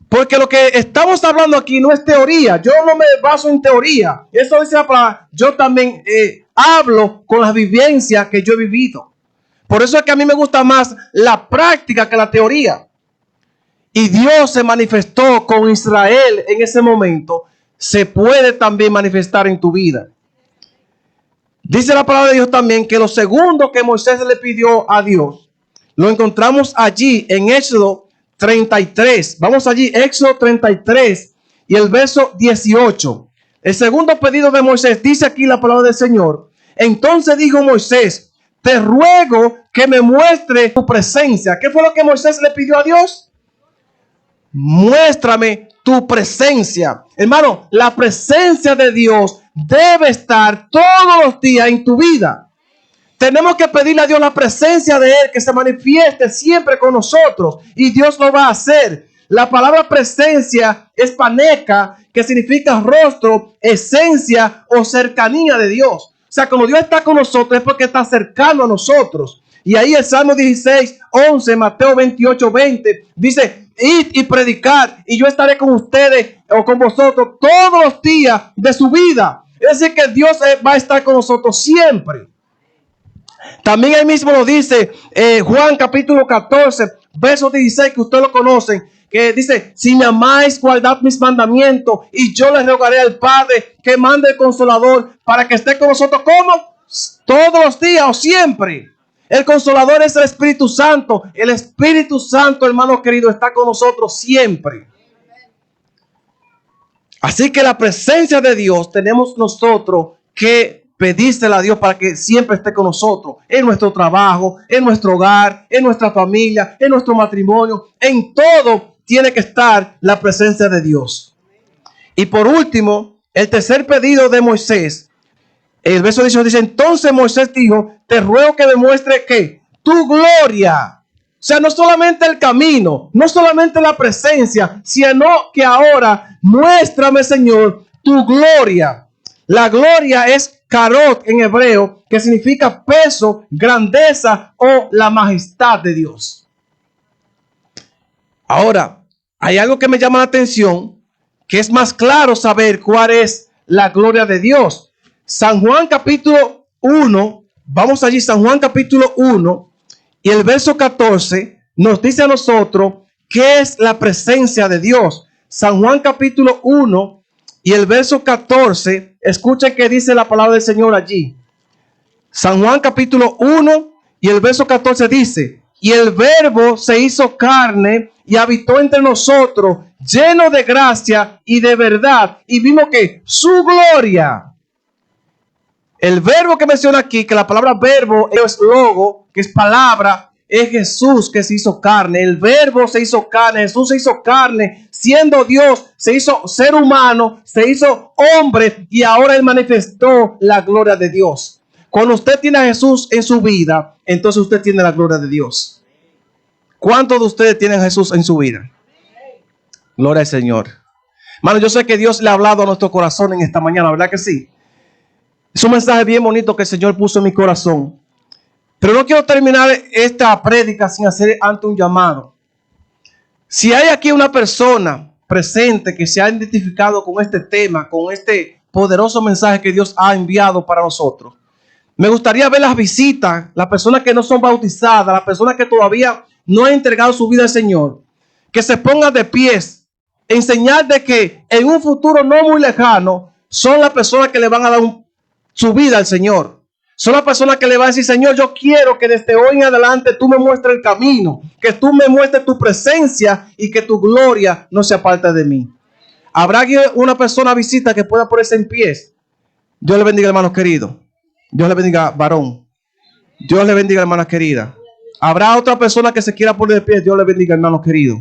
Porque lo que estamos hablando aquí no es teoría. Yo no me baso en teoría. Eso dice la palabra. Yo también hablo con las vivencias que yo he vivido. Por eso es que a mí me gusta más la práctica que la teoría. Y Dios se manifestó con Israel en ese momento. Se puede también manifestar en tu vida. Dice la palabra de Dios también que lo segundo que Moisés le pidió a Dios, lo encontramos allí en Éxodo 33. Vamos allí, Éxodo 33 y el verso 18. El segundo pedido de Moisés, dice aquí la palabra del Señor. Entonces dijo Moisés, te ruego que me muestre tu presencia. ¿Qué fue lo que Moisés le pidió a Dios? Muéstrame tu presencia. Hermano, la presencia de Dios debe estar todos los días en tu vida. Tenemos que pedirle a Dios la presencia de Él, que se manifieste siempre con nosotros. Y Dios lo va a hacer. La palabra presencia es paneca, que significa rostro, esencia o cercanía de Dios. O sea, cuando Dios está con nosotros es porque está cercano a nosotros. Y ahí el Salmo 16, 11, Mateo 28, 20 dice, id y predicar y yo estaré con ustedes o con vosotros todos los días de su vida. Es decir, que Dios va a estar con nosotros siempre. También ahí mismo lo dice Juan capítulo 14, verso 16, que ustedes lo conocen, que dice, si me amáis, guardad mis mandamientos y yo les rogaré al Padre que mande el Consolador para que esté con nosotros, ¿cómo? Todos los días o siempre. El Consolador es el Espíritu Santo. El Espíritu Santo, hermano querido, está con nosotros siempre. Así que la presencia de Dios tenemos nosotros que pedírsela a Dios para que siempre esté con nosotros. En nuestro trabajo, en nuestro hogar, en nuestra familia, en nuestro matrimonio. En todo tiene que estar la presencia de Dios. Y por último, el tercer pedido de Moisés. El verso 18 dice, entonces Moisés dijo, te ruego que me muestre ¿qué? Tu gloria. O sea, no solamente el camino, no solamente la presencia, sino que ahora muéstrame, Señor, tu gloria. La gloria es karot en hebreo, que significa peso, grandeza o la majestad de Dios. Ahora, hay algo que me llama la atención, que es más claro saber cuál es la gloria de Dios. San Juan capítulo 1, vamos allí, San Juan capítulo 1 y el verso 14 nos dice a nosotros qué es la presencia de Dios. San Juan capítulo 1 y el verso 14, escuchen qué dice la palabra del Señor allí. San Juan capítulo 1 y el verso 14 dice, y el verbo se hizo carne y habitó entre nosotros, lleno de gracia y de verdad, y vimos que su gloria. El verbo que menciona aquí, que la palabra verbo es logo, que es palabra, es Jesús que se hizo carne. El verbo se hizo carne, Jesús se hizo carne, siendo Dios, se hizo ser humano, se hizo hombre y ahora Él manifestó la gloria de Dios. Cuando usted tiene a Jesús en su vida, entonces usted tiene la gloria de Dios. ¿Cuántos de ustedes tienen a Jesús en su vida? Gloria al Señor. Hermano, yo sé que Dios le ha hablado a nuestro corazón en esta mañana, ¿verdad que sí? Es un mensaje bien bonito que el Señor puso en mi corazón. Pero no quiero terminar esta prédica sin hacer antes un llamado. Si hay aquí una persona presente que se ha identificado con este tema, con este poderoso mensaje que Dios ha enviado para nosotros, me gustaría ver las visitas, las personas que no son bautizadas, las personas que todavía no han entregado su vida al Señor, que se pongan de pies, en señal de que en un futuro no muy lejano son las personas que le van a dar su vida al Señor. Son las personas que le van a decir, Señor, yo quiero que desde hoy en adelante tú me muestres el camino, que tú me muestres tu presencia y que tu gloria no se aparte de mí. ¿Habrá una persona visita que pueda ponerse en pie? Dios le bendiga, hermanos queridos. Dios le bendiga, varón. Dios le bendiga, hermanas queridas. Habrá otra persona que se quiera poner de pie. Dios le bendiga, hermanos queridos.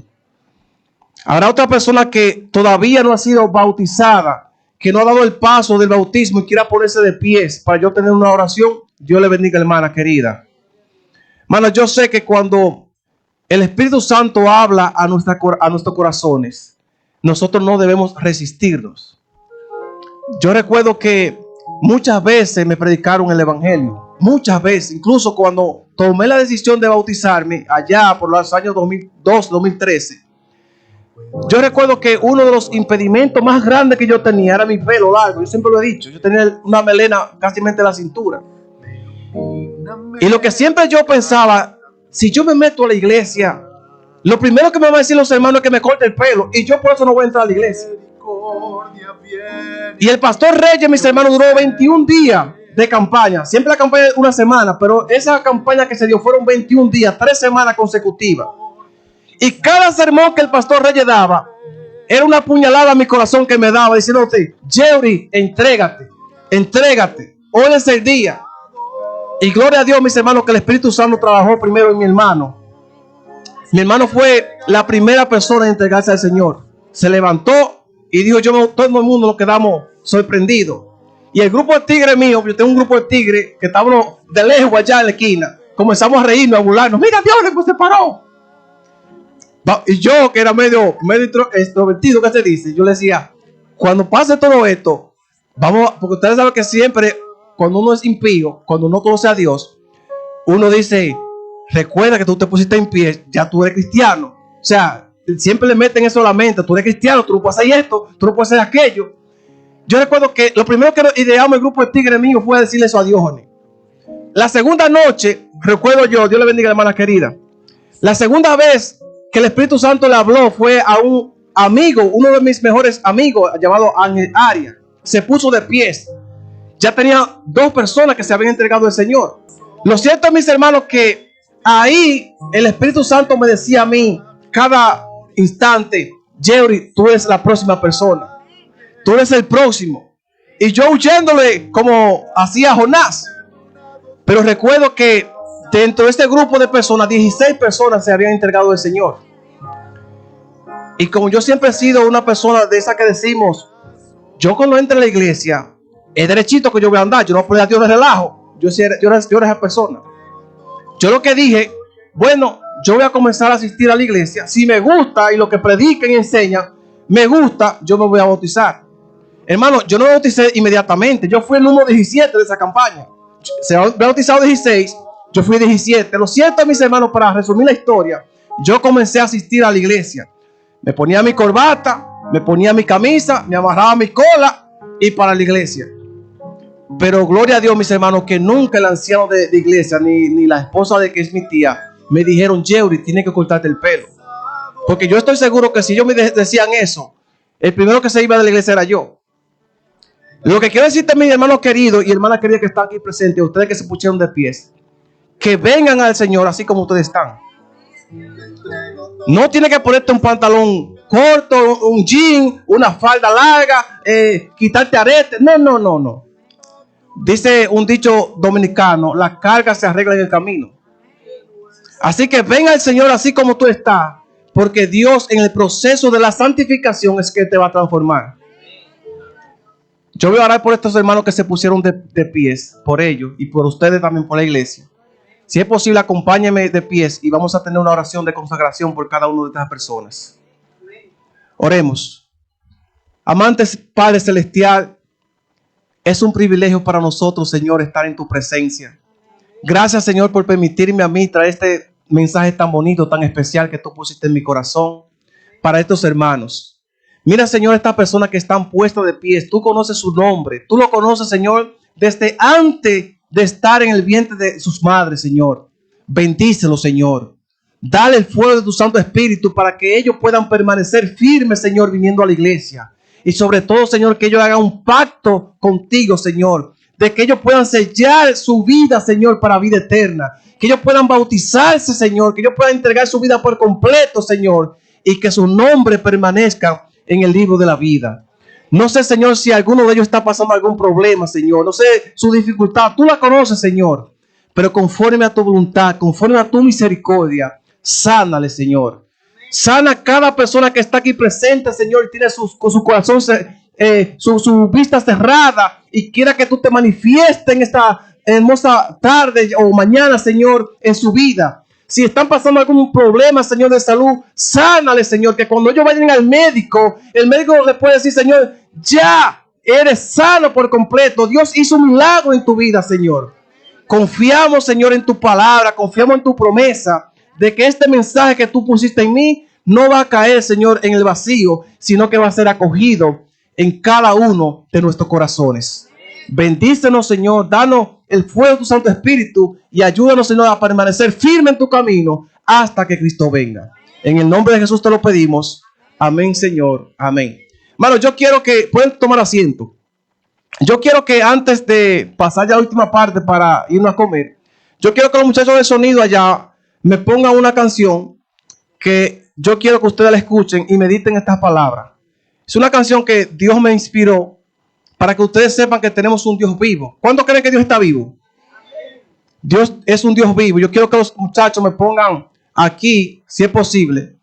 Habrá otra persona que todavía no ha sido bautizada, que no ha dado el paso del bautismo y quiera ponerse de pies para yo tener una oración. Dios le bendiga, hermana querida. Hermano, yo sé que cuando el Espíritu Santo habla a nuestros corazones, nosotros no debemos resistirnos. Yo recuerdo que muchas veces me predicaron el Evangelio. Muchas veces, incluso cuando tomé la decisión de bautizarme allá por los años 2002, 2013. Yo recuerdo que uno de los impedimentos más grandes que yo tenía era mi pelo largo. Yo siempre lo he dicho. Yo tenía una melena casi en la cintura. Y lo que siempre yo pensaba, si yo me meto a la iglesia, lo primero que me van a decir los hermanos es que me corte el pelo. Y yo por eso no voy a entrar a la iglesia. Y el pastor Reyes, mis hermanos, duró 21 días de campaña. Siempre la campaña es una semana, pero esa campaña que se dio fueron 21 días, 3 semanas consecutivas. Y cada sermón que el pastor Reyes daba era una puñalada a mi corazón que me daba, diciéndote: Jerry, entrégate, hoy es el día. Y gloria a Dios, mis hermanos, que el Espíritu Santo trabajó primero en mi hermano. Mi hermano fue la primera persona en entregarse al Señor. Se levantó y dijo: todo el mundo nos quedamos sorprendidos. Y el grupo de tigres mío, yo tengo un grupo de tigres que estábamos de lejos allá en la esquina, comenzamos a reírnos, a burlarnos. Mira, Dios, pues se paró. Y yo, que era medio extrovertido, ¿qué se dice? Yo le decía: cuando pase todo esto, vamos, porque ustedes saben que siempre, cuando uno es impío, cuando uno conoce a Dios, uno dice: recuerda que tú te pusiste en pie, ya tú eres cristiano. O sea, siempre le meten eso a la mente: tú eres cristiano, tú no puedes hacer esto, tú no puedes hacer aquello. Yo recuerdo que lo primero que ideamos el grupo de tigres mío fue decirle eso a Diógenes. La segunda noche, recuerdo yo, Dios le bendiga, hermana querida, la segunda vez que el Espíritu Santo le habló fue a un amigo, uno de mis mejores amigos, llamado Ángel Arias. Se puso de pies. Ya tenía 2 personas que se habían entregado al Señor. Lo cierto, mis hermanos, que ahí el Espíritu Santo me decía a mí cada instante: Jerry, tú eres la próxima persona. Tú eres el próximo. Y yo huyéndole como hacía Jonás. Pero recuerdo que dentro de este grupo de personas, 16 personas se habían entregado al Señor. Y como yo siempre he sido una persona de esa que decimos: yo cuando entre a la iglesia, es derechito que yo voy a andar, yo no puedo dar Dios de relajo. Yo era esa persona. Yo lo que dije: bueno, yo voy a comenzar a asistir a la iglesia. Si me gusta y lo que predican y enseñan me gusta, yo me voy a bautizar. Hermano, yo no me bauticé inmediatamente. Yo fui el número 17 de esa campaña. Se ha bautizado 16, yo fui 17. Lo cierto, mis hermanos, para resumir la historia, yo comencé a asistir a la iglesia. Me ponía mi corbata, me ponía mi camisa, me amarraba mi cola y para la iglesia. Pero gloria a Dios, mis hermanos, que nunca el anciano de iglesia ni la esposa de que es mi tía me dijeron: Jerry, tienes que cortarte el pelo. Porque yo estoy seguro que si ellos me decían eso, el primero que se iba de la iglesia era yo. Lo que quiero decirte, mis hermanos queridos y hermanas queridas que están aquí presentes, ustedes que se pusieron de pies, que vengan al Señor así como ustedes están. No tienes que ponerte un pantalón corto, un jean, una falda larga, quitarte aretes. No. Dice un dicho dominicano: la carga se arregla en el camino. Así que ven al Señor así como tú estás, porque Dios en el proceso de la santificación es que te va a transformar. Yo voy a orar por estos hermanos que se pusieron de pies, por ellos y por ustedes también, por la iglesia. Si es posible, acompáñenme de pies y vamos a tener una oración de consagración por cada una de estas personas. Oremos. Amantes Padre Celestial, es un privilegio para nosotros, Señor, estar en tu presencia. Gracias, Señor, por permitirme a mí traer este mensaje tan bonito, tan especial que tú pusiste en mi corazón para estos hermanos. Mira, Señor, estas personas que están puestas de pies, tú conoces su nombre, tú lo conoces, Señor, desde antes de estar en el vientre de sus madres, Señor. Bendícelo, Señor. Dale el fuego de tu Santo Espíritu para que ellos puedan permanecer firmes, Señor, viniendo a la iglesia. Y sobre todo, Señor, que ellos hagan un pacto contigo, Señor, de que ellos puedan sellar su vida, Señor, para vida eterna. Que ellos puedan bautizarse, Señor, que ellos puedan entregar su vida por completo, Señor, y que su nombre permanezca en el libro de la vida. No sé, Señor, si alguno de ellos está pasando algún problema, Señor. No sé su dificultad. Tú la conoces, Señor. Pero conforme a tu voluntad, conforme a tu misericordia, sánale, Señor. Sana a cada persona que está aquí presente, Señor, y tiene con su corazón, su vista cerrada y quiera que tú te manifiestes en esta hermosa tarde o mañana, Señor, en su vida. Si están pasando algún problema, Señor, de salud, sánale, Señor, que cuando ellos vayan al médico, el médico le puede decir, Señor, ya eres sano por completo. Dios hizo un milagro en tu vida, Señor. Confiamos, Señor, en tu palabra, confiamos en tu promesa de que este mensaje que tú pusiste en mí no va a caer, Señor, en el vacío, sino que va a ser acogido en cada uno de nuestros corazones. Bendícenos, Señor, danos el fuego de tu Santo Espíritu y ayúdanos, Señor, a permanecer firme en tu camino hasta que Cristo venga. En el nombre de Jesús te lo pedimos. Amén, Señor. Amén. Hermano, yo quiero que pueden tomar asiento. Yo quiero que antes de pasar ya a la última parte para irnos a comer, yo quiero que los muchachos de sonido allá me pongan una canción que yo quiero que ustedes la escuchen y mediten estas palabras. Es una canción que Dios me inspiró para que ustedes sepan que tenemos un Dios vivo. ¿Cuántos creen que Dios está vivo? Dios es un Dios vivo. Yo quiero que los muchachos me pongan aquí, si es posible,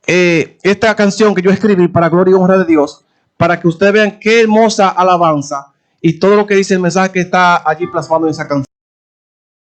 esta canción que yo escribí para gloria y honra de Dios, para que ustedes vean qué hermosa alabanza y todo lo que dice el mensaje que está allí plasmado en esa canción.